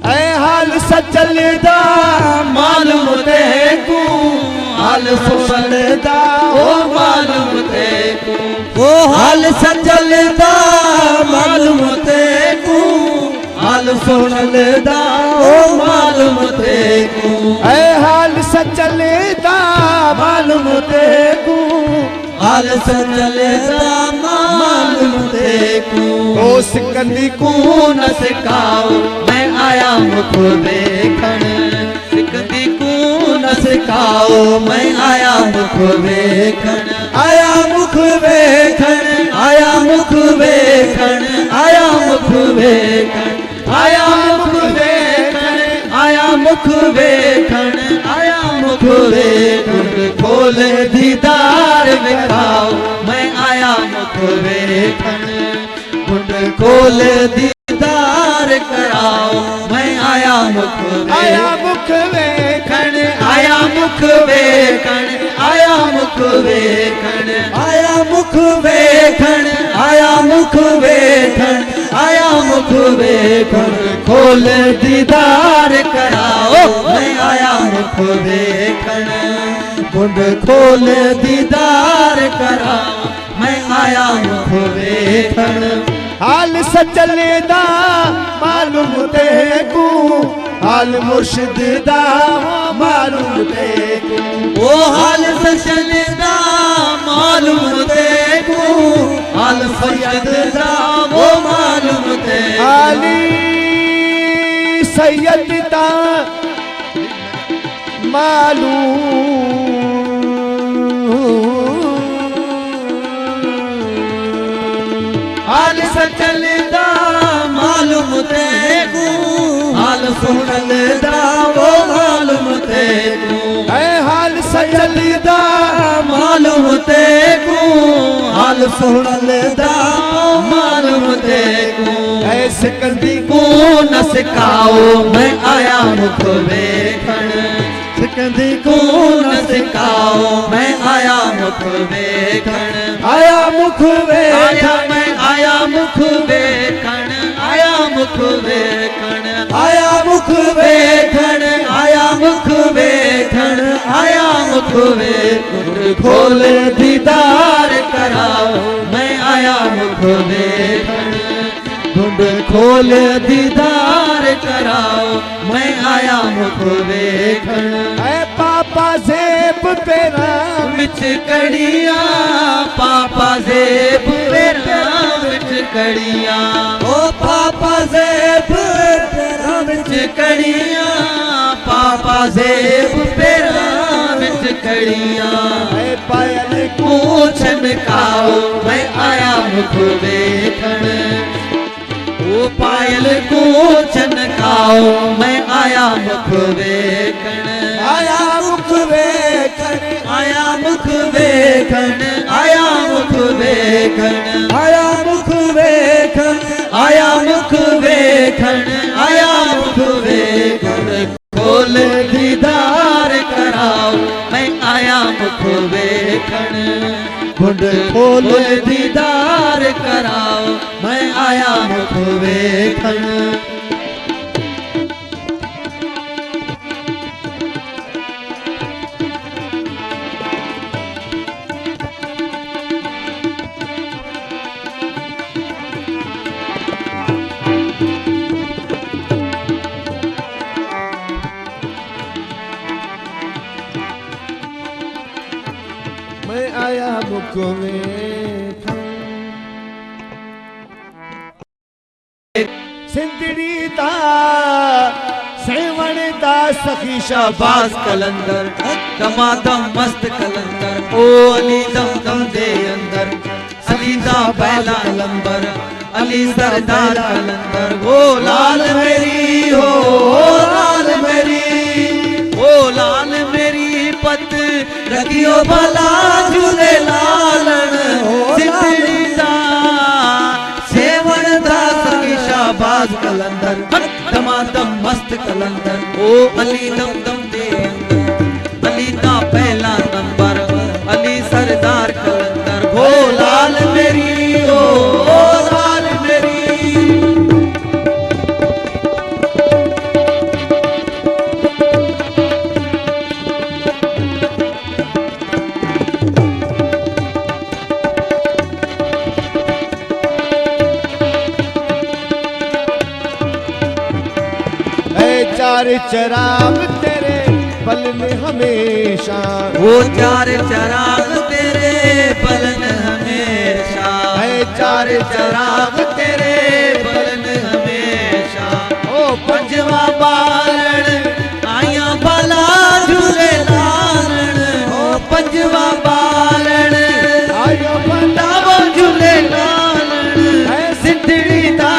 ऐ हाल सचल दा मालूम तेकू हाल सुन दा ओ मालूम तेकू ओ हाल सचल दा मालूम तेकू हाल सुन दा ओ मालूम तेकू ऐ हाल सचल दा मालूम तेकू हाल सचल दा मालूम तेकू ओ सिकंदी को न सिखाओ मैं आया मुख वेखण सिकंदी को न सिखाओ मैं आया मुख वेखण आया मुख वेखण आया मुख वेखण आया मुख वेखण आया मुख वेखण आया मुख वेखण आया मुख वेखण खोल दीदार विखाओ मैं आया मुख वेखण गुड खोल दीदार कराओ मैं आया मुख आया मुख वेखण आया मुख वेखण आया मुख वेखण आया मुख वेखण आया मुख वेखण आया मुख वेखण खोल दीदार कराओ मैं आया मुख वेखण गुड खोल दीदार कराओ मैं आया मुख वेखण हाल सचल दा मालूम तेकू हाल मुर्शिद दा मालूम तेकू ओ हाल सचल दा सैयद दा वो मालूम थे आली सैयद दा हाल सचल दा मालूम थे को हाल सुनल दा वो मालूम थे को हाल सचल दा मालूम थे को हाल सुनल दा मालूम थे को ऐसे कंदी को न सिखाओ मैं आया मुख वेखण सिकंदी को न सिखाओ मैं आया मुख वेखण आया मुख आया मैं आया मुख वेखण आया मुख वेखण आया मुख वेखण आया मुख वेखण आया मुख वेखण खोल दीदार कराओ मैं आया मुख वेखण ढूंढ खोल दीदार कराओ मैं आया मुख वेखण पापा जेब पेरा विच कड़िया पापा जेब पेरा विच कड़िया ओ पापा जेब पेरा विच कड़िया पापा जेब पेरा विच कड़िया पायल को छनकाओ मैं आया मुख वेखण ओ पायल को छनकाओ मैं आया मुख वेखण आया मुख वेखण आया मुख वेखण आया मुख वेखण आया मुख वेखण आया मुख वेखण आया मुख वेखण खोल दीदार कराओ मैं आया मुख वेखण ढूंढ खोल दीदार कराओ मैं आया मुख वेखण मैं आया मुख वेखण सिंधड़ी दा सेवण दा सखी शाबाश कलंदर दमादम मस्त कलंदर ओ अली दम दम दे अंदर अली दा पहला लंबर अली सरदार कलंदर वो लाल मेरी हो लाल मेरी ओ लाल मेरी पत रखियो भला झूले लालन सिंधड़ी दा सेवण दा सखी शाबाश कलंदर दमादम मस्त कलंदर ओ अली दम दम दे अंदर अली दा पहला नंबर अली सरदार कलंदर वो लाल मेरी ओ लाल मेरी चार चराग तेरे बल में हमेशा वो चार चराग तेरे बलन हमेशा है चार चराग तेरे बलन हमेशा ओ पंजवा बालन आया भला झूले लालन ओ पंजवा बालन आयो बंदा वो झूले लालन सिंधड़ी दा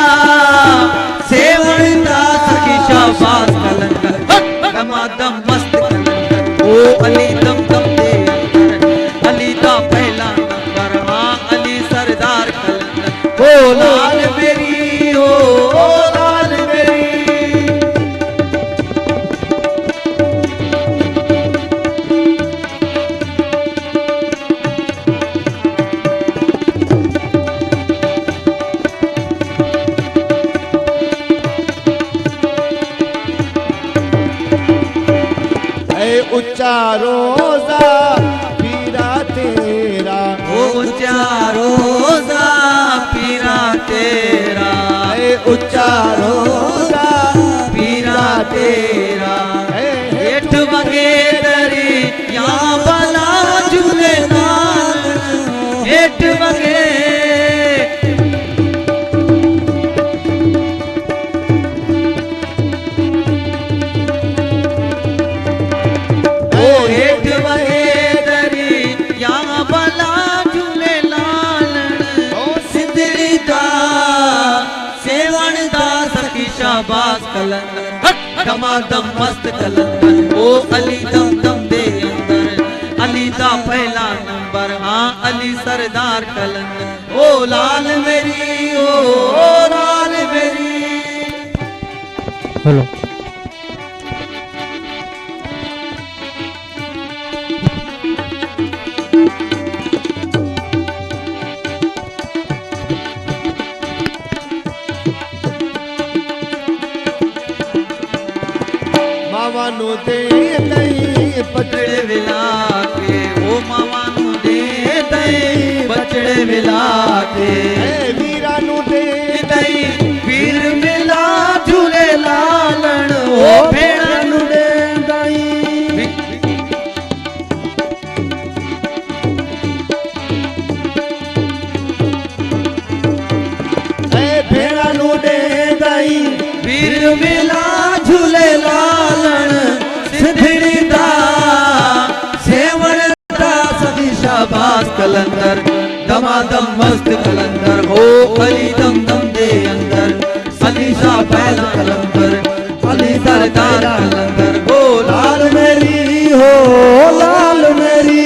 सेवण दा सखी शाबाश कलंदर दमादम मस्त कलंदर ओ अली दम दम दे अंदर अली दा पहला नंबर हाँ अली सरदार कलंदर ओ लाल मेरी ओ लाल मेरी ऊंचा रोजा पीरा तेरा ऊंचा रोजा पीरा तेरा ऊंचा रोजा पीरा तेरा हेठ वगे दरी यहाँ भला झूले हेठ वगे दमादम मस्त कलंदर ओ अली दम दम दे अंदर अली दा पहला नंबर हाँ अली सरदार कलंदर ओ लाल मेरी ओ लाल मेरी। हेलो मावा नु दे दई बचड़े विला के ओ मामा नु दे दई बचड़े विला के वीरा नु दे दई वीर मिला झूले लालण ओ भेड़ा नु दे दई भेड़ा नु दे दई वीर मिला झूले लालण सिद्धड़ी दा सेवण दा सदी शाबाश कलंदर दमादम मस्त कलंदर हो अली दम दम दे अंदर अली शाह पहला कलंदर अली सरदार कलंदर हो लाल मेरी हो लाल मेरी।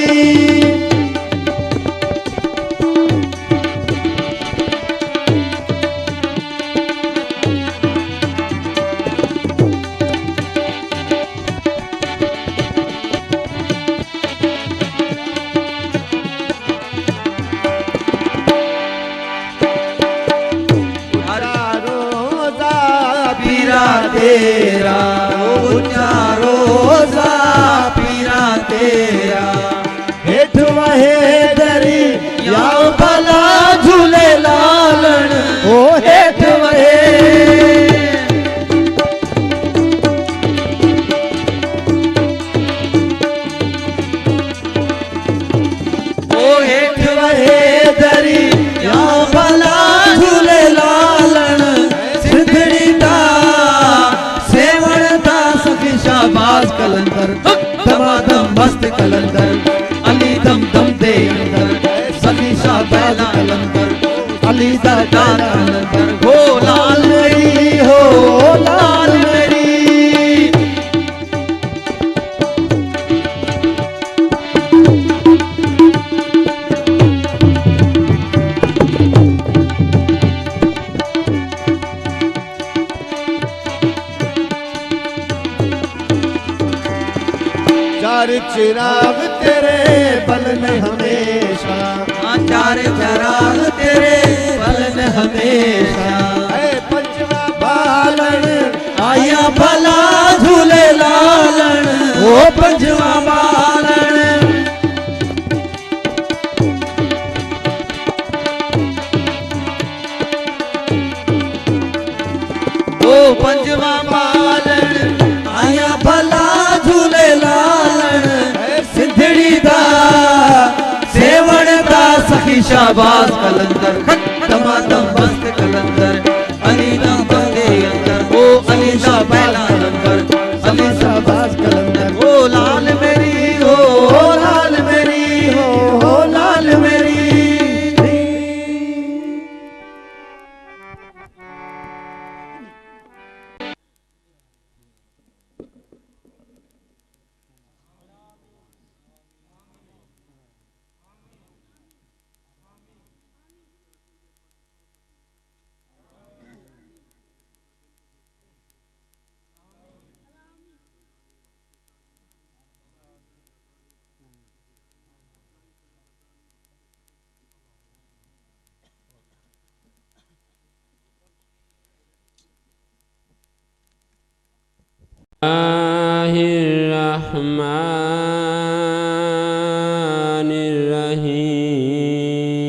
तेरा ऊंचा रोजा पीरा तेरा हेठ वहे दरी या भला झूले लालण ओ हेठ वहे ओ हेठ वहे दरी या भला झूले लालण सिद्धड़ी दा शाबाश कलंदर दमादम मस्त कलंदर अली दम दम दे अंदर सदी शाह पहला कलंदर अली दा दार कलंदर हो लाल मेरी हो लाल मेरी। चार चिराग तेरे बल में हमेशा चार चिराग तेरे बल में हमेशा पंचवा बालन आया भला झूले लालन ओ पंचवा बालन ओ पंचवा बालन आया भला झूले लालन सिद्धड़ी दा सेवण दा सखी शाबाश कलंदर दमादम मस्त कलंदर अली दम दम दे अंदर ओ अली दा पहला नंबर अली शाबाश कलंदर ओ लाल मेरी हो लाल मेरी हो लाल मेरी।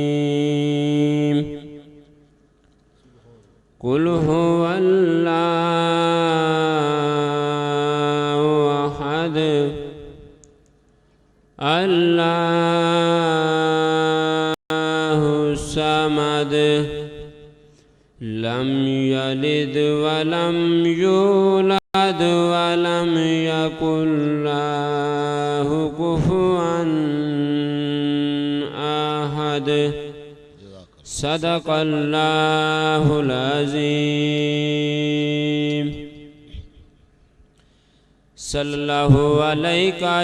Bismillahirrahmanirrahim. Qul huwallahu ahad. Allahu samad. Lam yalid wa lam yulad wa lam yakul lahu kufuwan ahad. Sadaqallahul azim. सल्लल्लाहु अलैका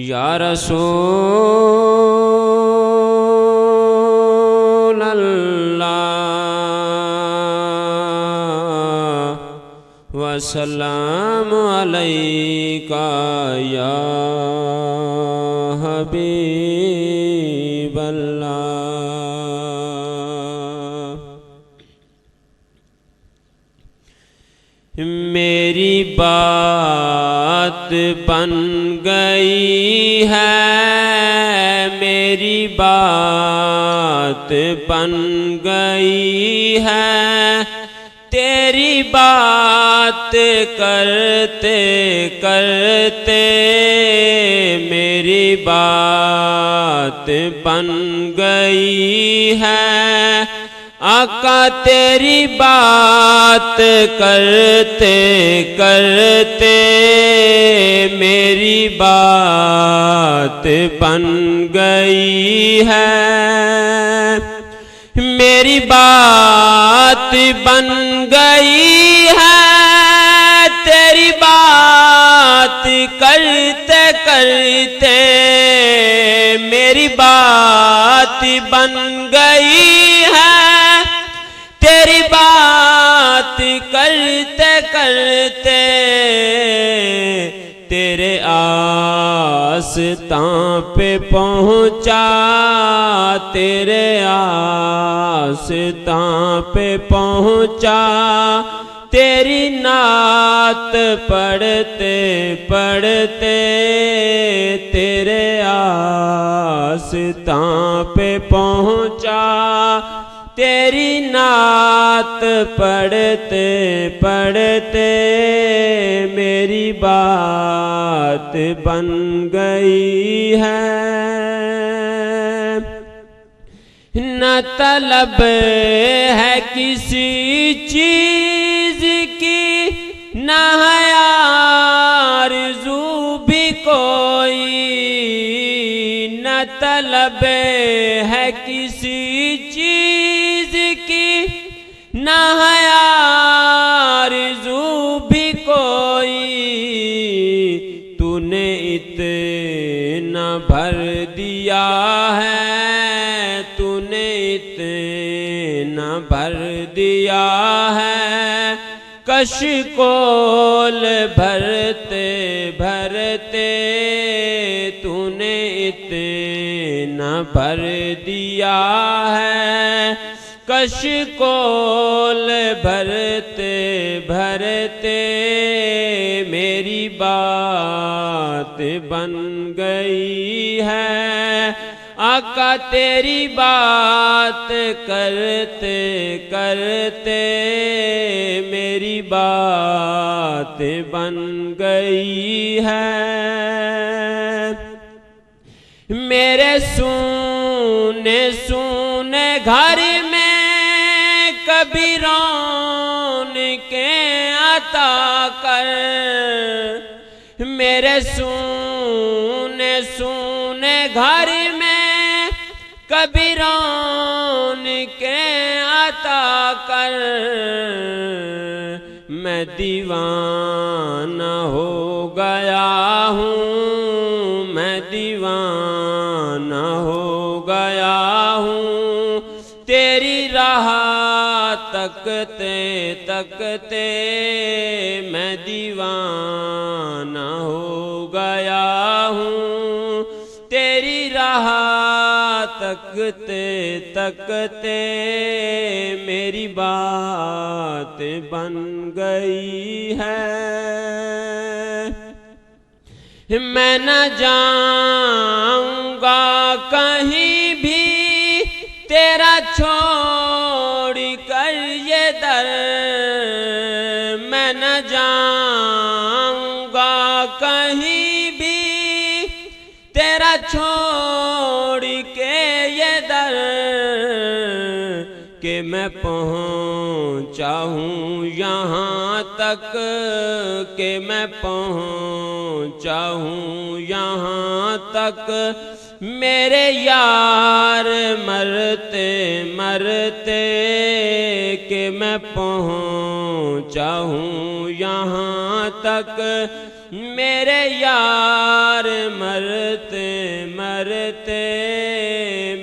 या रसूल अल्लाह वसल्लम अलैका या हबीब अल्लाह। मेरी बात बन गई है, मेरी बात बन गई है, तेरी बात करते करते मेरी बात बन गई है। आका तेरी बात करते करते मेरी बात बन गई है। मेरी बात बन गई है, तेरी बात करते करते मेरी बात बन गई है। तेरी बात करते करते तेरे आस्तां पे पहुँचा, तेरे आस्तां पे पहुँचा। तेरी नात पढ़ते पढ़ते तेरे आस्तां पे पहुँचा। तेरी नात पढ़ते पढ़ते मेरी बात बन गई है। न तलब है किसी चीज की, न है आरज़ू भी कोई, न तलब है किसी चीज की, न है आरज़ू भी कोई। तूने इतना भर दिया है, तूने इतना भर दिया है। कशकोल भरते भरते तूने इतना भर दिया है। कशकोल भरते भरते मेरी बात बन गई है। आका तेरी बात करते करते मेरी बात बन गई है। मेरे सुने सुने घर में कभी रौनके अता कर। मेरे सुने सुने घर में कभी रौनके अता कर। मैं दीवाना हो गया हूँ, मैं दीवाना हो गया हूँ। तेरी राह तकते तकते मैं दीवाना हो गया हूँ। तेरी राह तकते तकते मेरी बात बन गई है। मैं न जाऊंगा कहीं भी तेरा छोड़ कर ये दर। मैं न जाऊंगा कहीं भी तेरा छोड़ के ये दर। कि मैं पहुँचा हूँ यहाँ तक, कि मैं पहुँचा हूँ यहाँ तक। मेरे यार मरते मरते कि मैं पहुँचा चाहूं यहाँ तक मेरे यार मरते मरते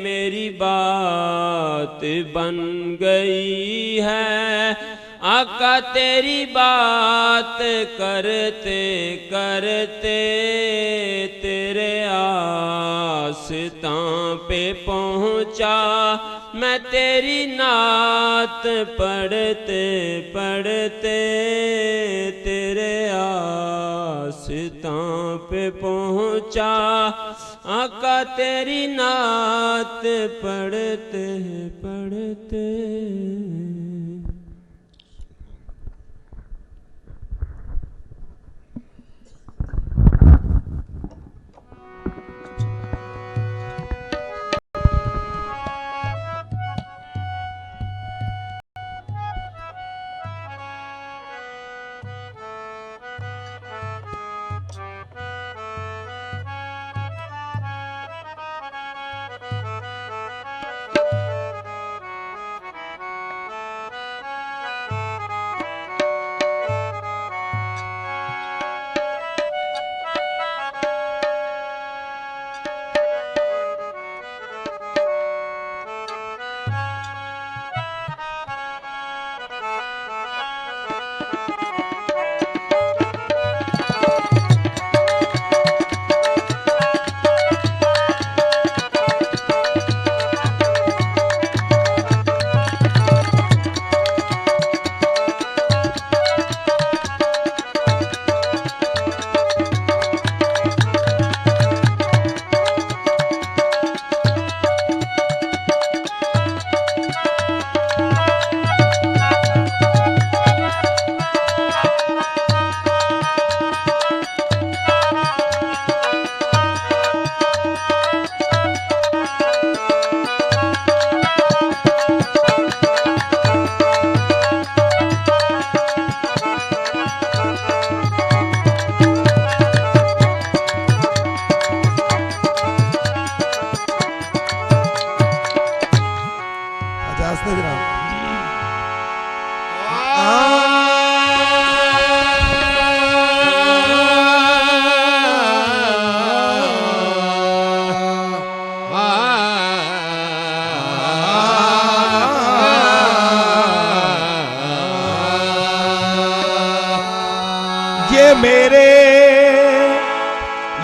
मेरी बात बन गई है। आका तेरी बात करते करते तेरे आस्तां पे पहुँचा मैं, तेरी नात पढ़ते पढ़ते तेरे आस्तां पे पहुँचा। आका तेरी नात पढ़ते पढ़ते।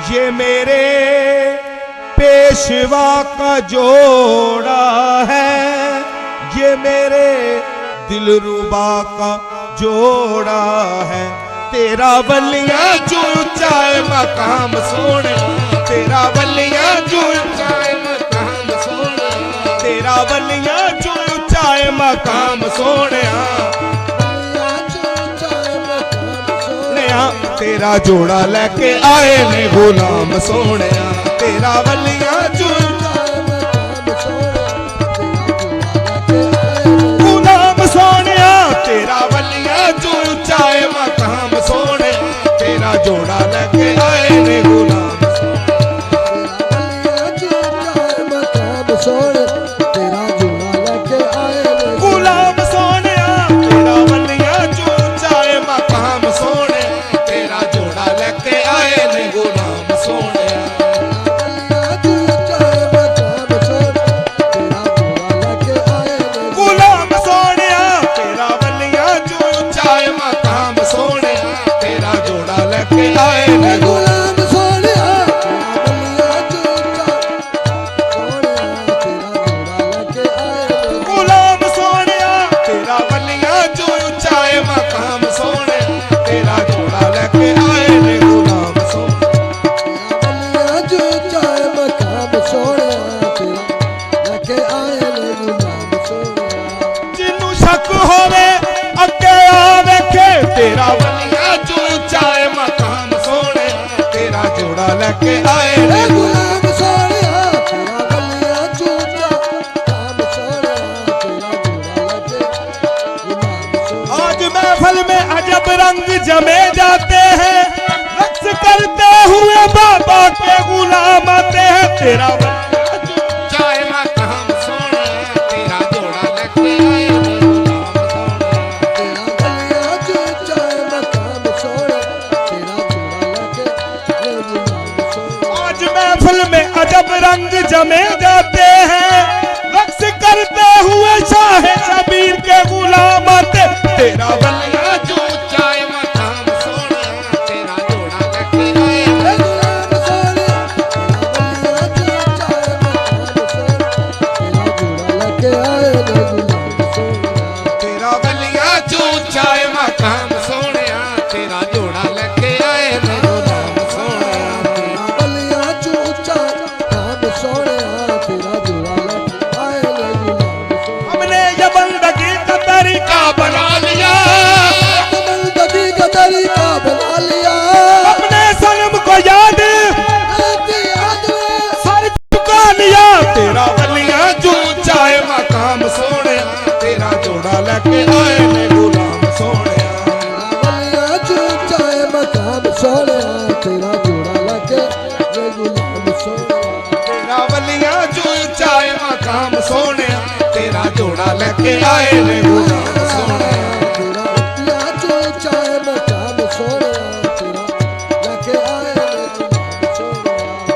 ये मेरे पेशवा का जोड़ा है, ये मेरे दिलरुबा का जोड़ा है। तेरा वलियां जो ऊंचाए मकाम सोने, तेरा वलियां जो ऊंचाए मकाम सोने, तेरा वलियां जो ऊंचाए मकाम सोने। तेरा जोड़ा लेके आए ने गुलाम सोने, तेरा वलियां जो गुलाम सोने, तेरा वलियां जो ऊंचाए मकाम सोने, तेरा जोड़ा लेके आए ने गुलाम सोने, तेरा जोड़ा लेके आए ने गुलाम सोने, तेरा वलियां जो ऊंचाए मकाम सोने, तेरा जोड़ा लेके आए ने गुलाम सोने। गुलाम सोने, तेरा वलियां जो ऊंचाए मकाम सोने, तेरा जोड़ा लेके आए ने गुलाम सोने। गुलाम सोने, तेरा वलियां जो ऊंचाए मकाम सोने, तेरा जोड़ा लेके आए ने गुलाम सोने। जिन्नू शक होवे अगे आ वेखे, तेरा वलियां जो ऊंचाए मकाम सोने, तेरा जोड़ा लेके आए ने गुलाम सोने। आज महफिल में अजब रंग जमे जाते हैं, रक्स करते हुए बाबा के गुलाम आते हैं। तेरा वलियां जो ऊंचाए मकाम सोने, तेरा जोड़ा लेके आए ने गुलाम सोने। महफिल में अजब रंग जमे जाते हैं, रक्स करते हुए शाह शबीर के गुलाम आते। तेरा बलिया जो चाय मकाम सोना तेरा जोड़ा लगे आए तेरा बलिया जो चाय मकाम सोने तेरा जोड़ा लगे आए रे गुलाम हमने ये बंदगी का तरीका बना लिया, अपने सनम को याद सर झुका लिया। तेरा बलिया जो चाय मकाम सोने तेरा जोड़ा लगे आए रे गुलाम सोने तेरा बलिया जो चाय मकाम सोने तेरा जोड़ा लगे आए रे गुलाम सोने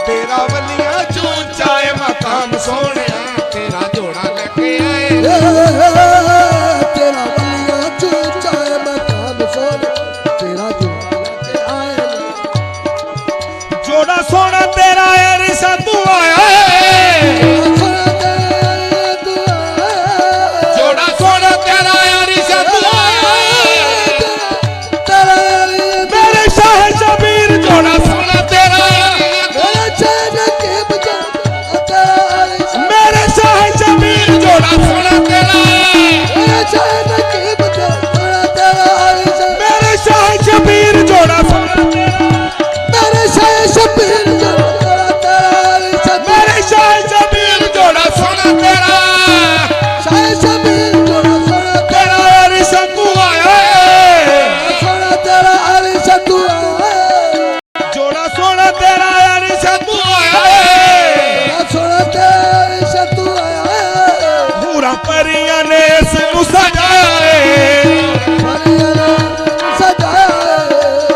तेरा बलिया जो चाय मकाम सोने तेरा जोड़ा लगे आए जोड़ा सोना तेरा ऐसा तू आया है, जोड़ा सोना तेरा यारी से तू आया मेरे शाह शबीर जोड़ा सोना तेरा मेरे शाह शबीर जोड़ा सोना तेरा मेरे शाह शबीर जोड़ा सोना तेरा मेरे शाह शबीर जोड़ा सोना तेरा तेरा ऐसा तू आया है, जोड़ा सोना तेरा ऐसा तू आया है। पूरा परियां ने इसनू सजाया है,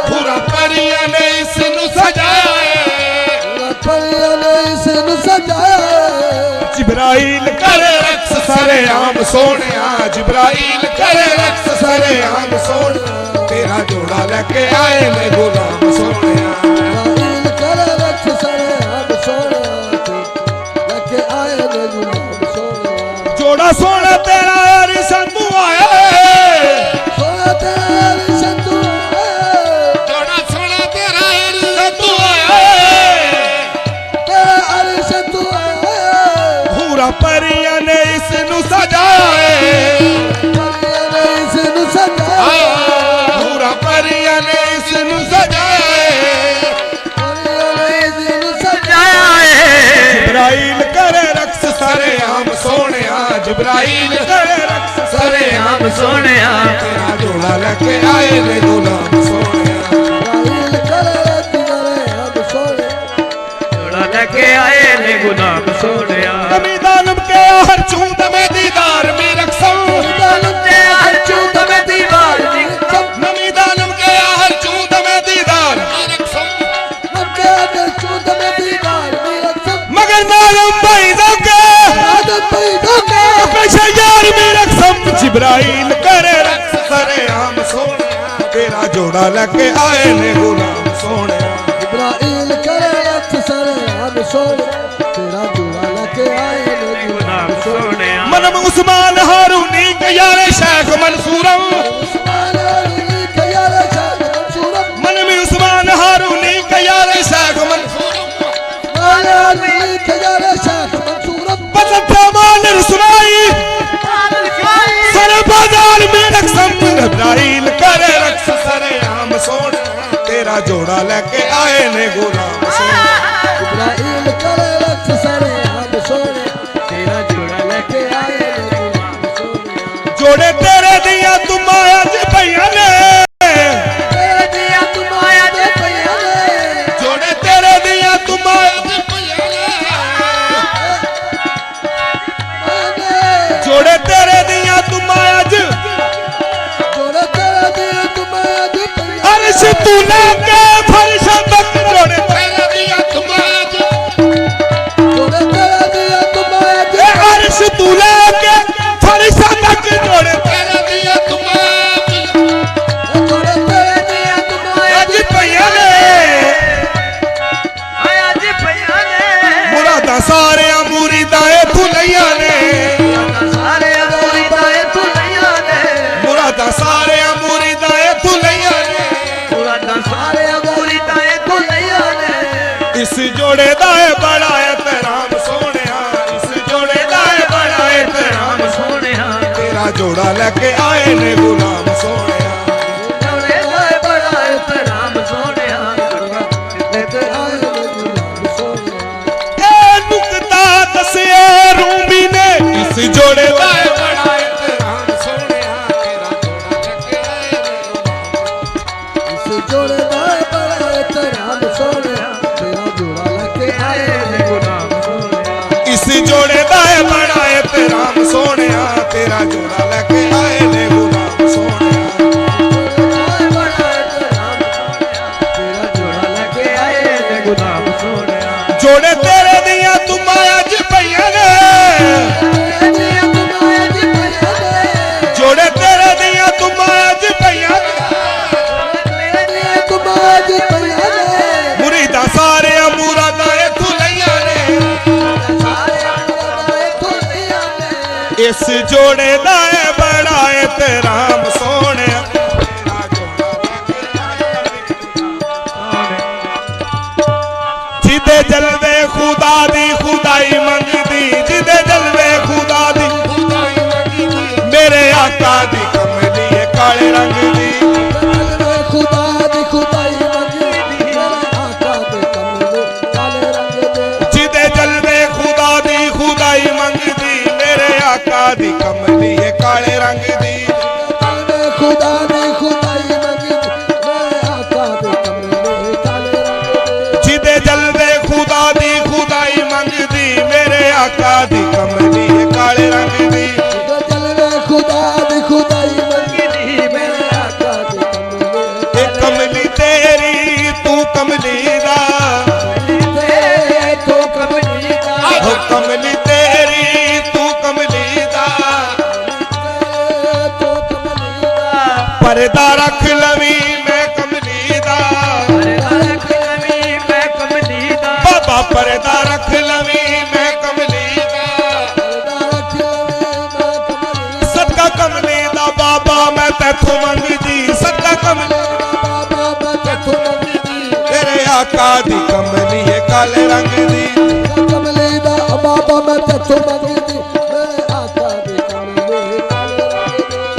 पूरा परियां ने इसनू सजाया जिब्राइल करे रक्स सरे आम सोने जिब्राइल करे रक्स सरे आम सोने तेरा जोड़ा लगे आए ने गुलाम सोने जोड़ा सोना तेरा ऐसा तू आया है, जोड़ा सोना तेरा यारी तू आया पूरा परियां ने इसनू सजाया है, पूरा परियां ने इसनू सजाया जिब्राइल करे रक्स सरे आम सोने जिब्राइल करे रक्स सरे आम सोने तेरा जोड़ा लगे आए रे गुलाम सोने जोड़ा लगे आए रे गुलाम सोने नबी दानम के हर चूत में दीदार में रक्सम के हर चूत में दीवार नमी दानम के हर चूत में दीदार मगर मालूम पैदा के पेशा यार में रक्सम जिब्राइल करे रक्स सरे आम सोने तेरा जोड़ा लगे आए ने गुलाम सोने मनम उस्मान हारूनी के यारे शेख मंसूरम मनम उस्मान हारूनी के यारे शेख मंसूरम सुनाई सर बाजार में रक्सम जिब्राइल करे रक्स सरे आम सोने तेरा जोड़ा लगे आए ने गुलाम सोने जोड़े तेरे दिया तुम आया जी भैया ने जोड़े तेरे दिया तुम जोड़े तेरे दिया तुम आज अर्श तू लेके फर्श तक जोड़े मुरादा सारे मुरीदा थुलैया ने सारे मुरीदा थुलैया ने मुरादा सारे मुरीदा थुलैया ने मुरादा सारे मुरीदा थुलैया ने इस जोड़े दा बड़ा एहतराम सोहणिया इस जोड़े दा बड़ा एहतराम सोहणिया तेरा जोड़ा लेके आए ने गुलाम सोहणिया जोड़े दा बड़ा एहतराम सोहणिया लेके आए ने गुलाम सोहणिया ए नुकता दसिया रूमी ने इस जोड़े दा बड़ा एहतराम सोहणिया तेरा जोड़ा लेके आए ने इस जोड़े दा बड़ा एहतराम सोहणिया तेरा जोड़ा लेके आए ने गुलाम सोहणिया तेरा जोड़ा लेके आए ने गुलाम सोहणिया जोड़े तेरे दिया तुम आज पईया ने जोड़े तेरे दिया तुम आज पईया मुरीदा सारे मुरादा थुलैया ने इस जोड़े दा बड़ा एहतराम सोहणिया जिदे जलवे खुदा दी खुदाई मंगदी जिदे जलवे खुदा दी मेरे आका दी कमली है काले रंग दी जिदे जलवे खुदा दी खुदाई मंगदी मेरे आका दी कमली है काले रंग दी जिदे जलवे खुदा दी खुदाई मंगदी मेरे आका दी कमली है काले रंग दी ए कमली तेरी तू कमली दा हो कमली तेरी तू कमली दा पर्दा रख लवी मैं कमली दा बाबा पर्दा रख लवी मैं कमली दा सदका कमली दा बाबा मैं तैथों मंगदी सदका कमली तेरे आका दी कमली है काले रंग दी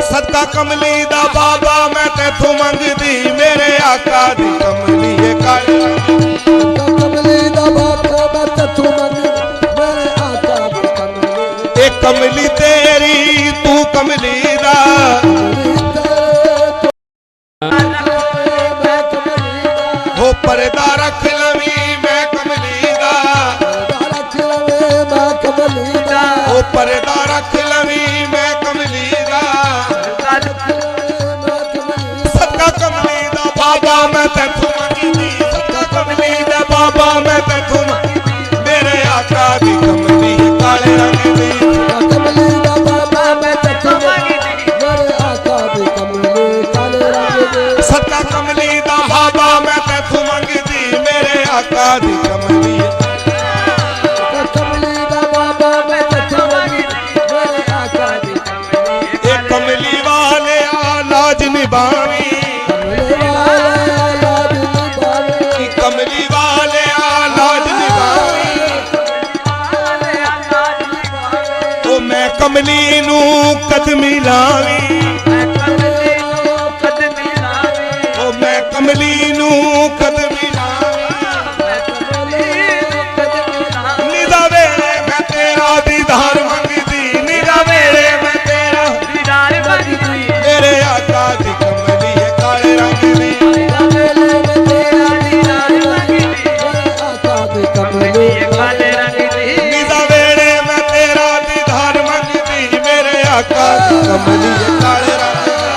सदका कमली दा बाबा मैं तैथों मंगदी मेरे आका दी कमली है काले रंग दी ए कमली तेरी तू कमली दा हो पर्दा रख लवी मैं कमली दा हो पर्दा रख लवी मैं कमली दा सदका कमली दा बाबा मैं तैथों मंगदी सदका कमली दा बाबा मैं तैथों मंगदी मेरे आका दी कमली है काले रंग दी सदका कमली दा बाबा मैं तैथों मंगदी मेरे आका दी कमली है ए कमली वाले लाज निभावी कमली वाले लाज निभावी ओ मैं कमली नू कदमी लावी ओ मैं कमली नू कदमी लावी निदा वेले मैं तेरा दीदार मंगदी निदा वेले मैं तेरा मेरे आका दी कमली है काले रंग दी निदा वेले मैं तेरा दीदार मंगदी मेरे आका दी कमली है काले रंग दी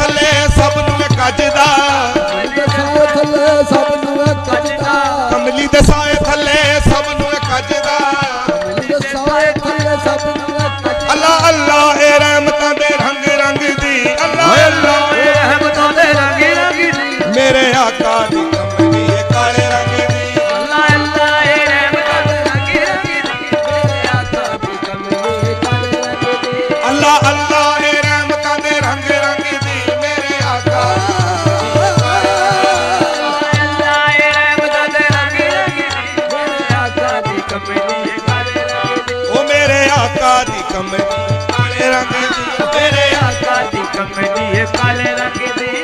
ਥੱਲੇ ਸਭ ਨੂੰ ਕੱਜਦਾ ਥੱਲੇ ਸਭ ਨੂੰ ਕੱਜਦਾ ਕਮਲੀ ਦੇ ਸਾਏ ਥੱਲੇ ਸਭ ਨੂੰ ਕੱਜਦਾ ਸਾਏ ਥੱਲੇ ਸਭ ਨੂੰ ਕੱਜਦਾ ਅੱਲਾ ਅੱਲਾ ਇਹ ਰਹਿਮਤਾਂ ਦੇ ਰੰਗ ਰੰਗ ਦੀ ਅੱਲਾ ਅੱਲਾ ਇਹ ਰਹਿਮਤਾਂ ਦੇ ਰੰਗ ਰੰਗ ਦੀ ਮੇਰੇ ਆਕਾ ਦੀ ਕਮਲੀ ਇਹ ਕਾਲੇ ਰੰਗ ਦੀ ਅੱਲਾ ਅੱਲਾ ਇਹ ਰਹਿਮਤਾਂ ਦੇ ਰੰਗ ਰੰਗ ਦੀ ਮੇਰੇ ਆਕਾ ਦੀ ਕਮਲੀ ਕਾਲੇ ਰੰਗ ਦੀ ਅੱਲਾ ਅੱਲਾ ਇਹ ਰਹਿਮਤਾਂ ਦੇ ਰੰਗ ਰੰਗ ਦੀ ਮੇਰੇ ਆਕਾ ਦੀ ਕਮਲੀ ਕਾਲੇ ਰੰਗ ਦੀ ਮੇਰੇ ਆਕਾ ਦੀ ਕਮਲੀ ਕਾਲੇ ਰੰਗ ਦੀ ਆਕਾ ਦੀ ਕਮਲੀ ਕਾਲੇ ਰੰਗ ਦੀ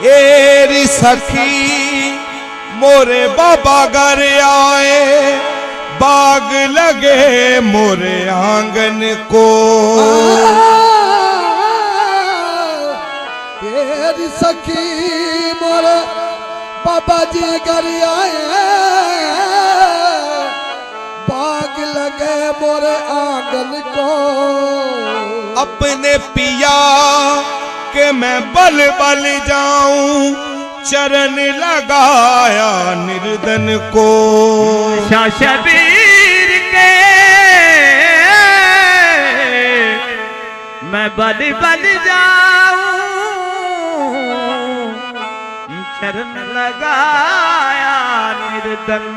एरी सखी मोरे बाबा घर आए बाग लगे मोरे आंगन को तेरी सखी मोरे बाबा जी घर आए बाग लगे मोरे आंगन को अपने पिया के मैं बल बल जाऊं चरण लगाया निर्धन को शबीर के मैं बल बल जाऊं चरण लगाया निर्धन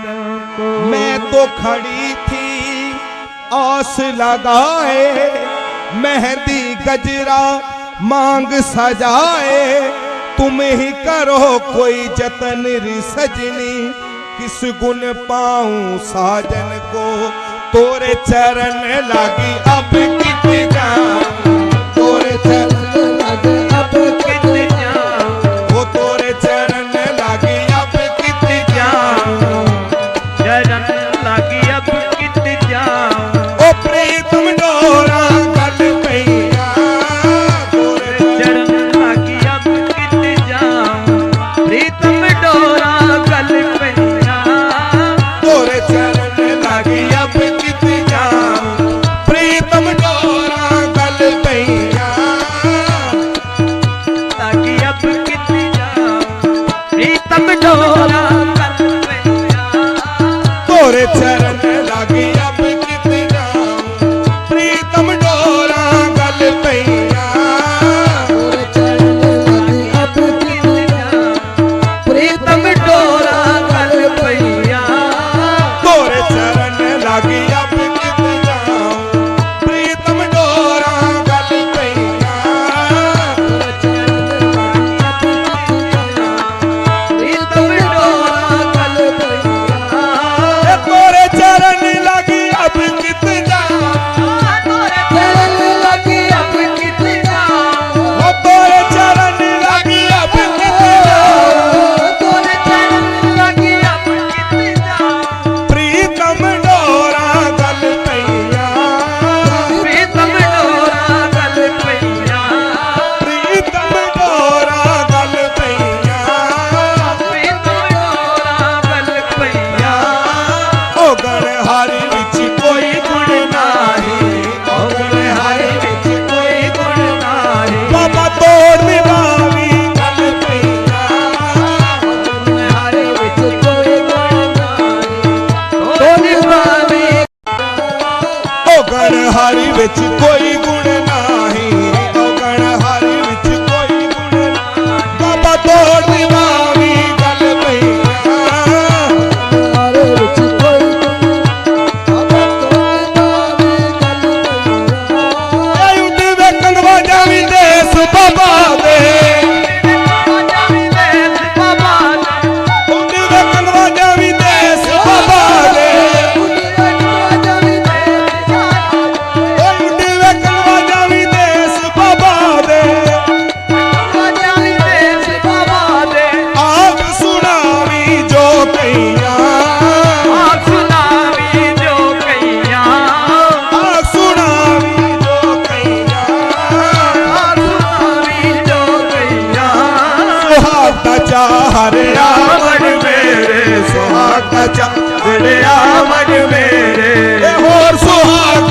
को मैं तो खड़ी थी आस लगाए मेहंदी गजरा मांग सजाए तुम ही करो कोई जतन री सजनी किस गुण पाऊं साजन को तोरे चरण लागी अब कित जाऊं तोरे चरण लागी अब कित जाऊं वो तोरे चरण लागी अब कित जाऊं चरण लागी अब कित जाऊं ओ प्रीतम डोरा गल पैया प्रीतम डोरा गल पैया तोरे चरण लागी अब कित जाऊं प्रीतम डोरा गल पैया लागी अब कित जाऊं प्रीतम डोरा गल पैया तोरे चरण लागी अब कित जाऊं प्रीतम डोरा गल सुहागा चाहरिया मन मेरे सुहागा चाहरिया मन मेरे होर सुहागा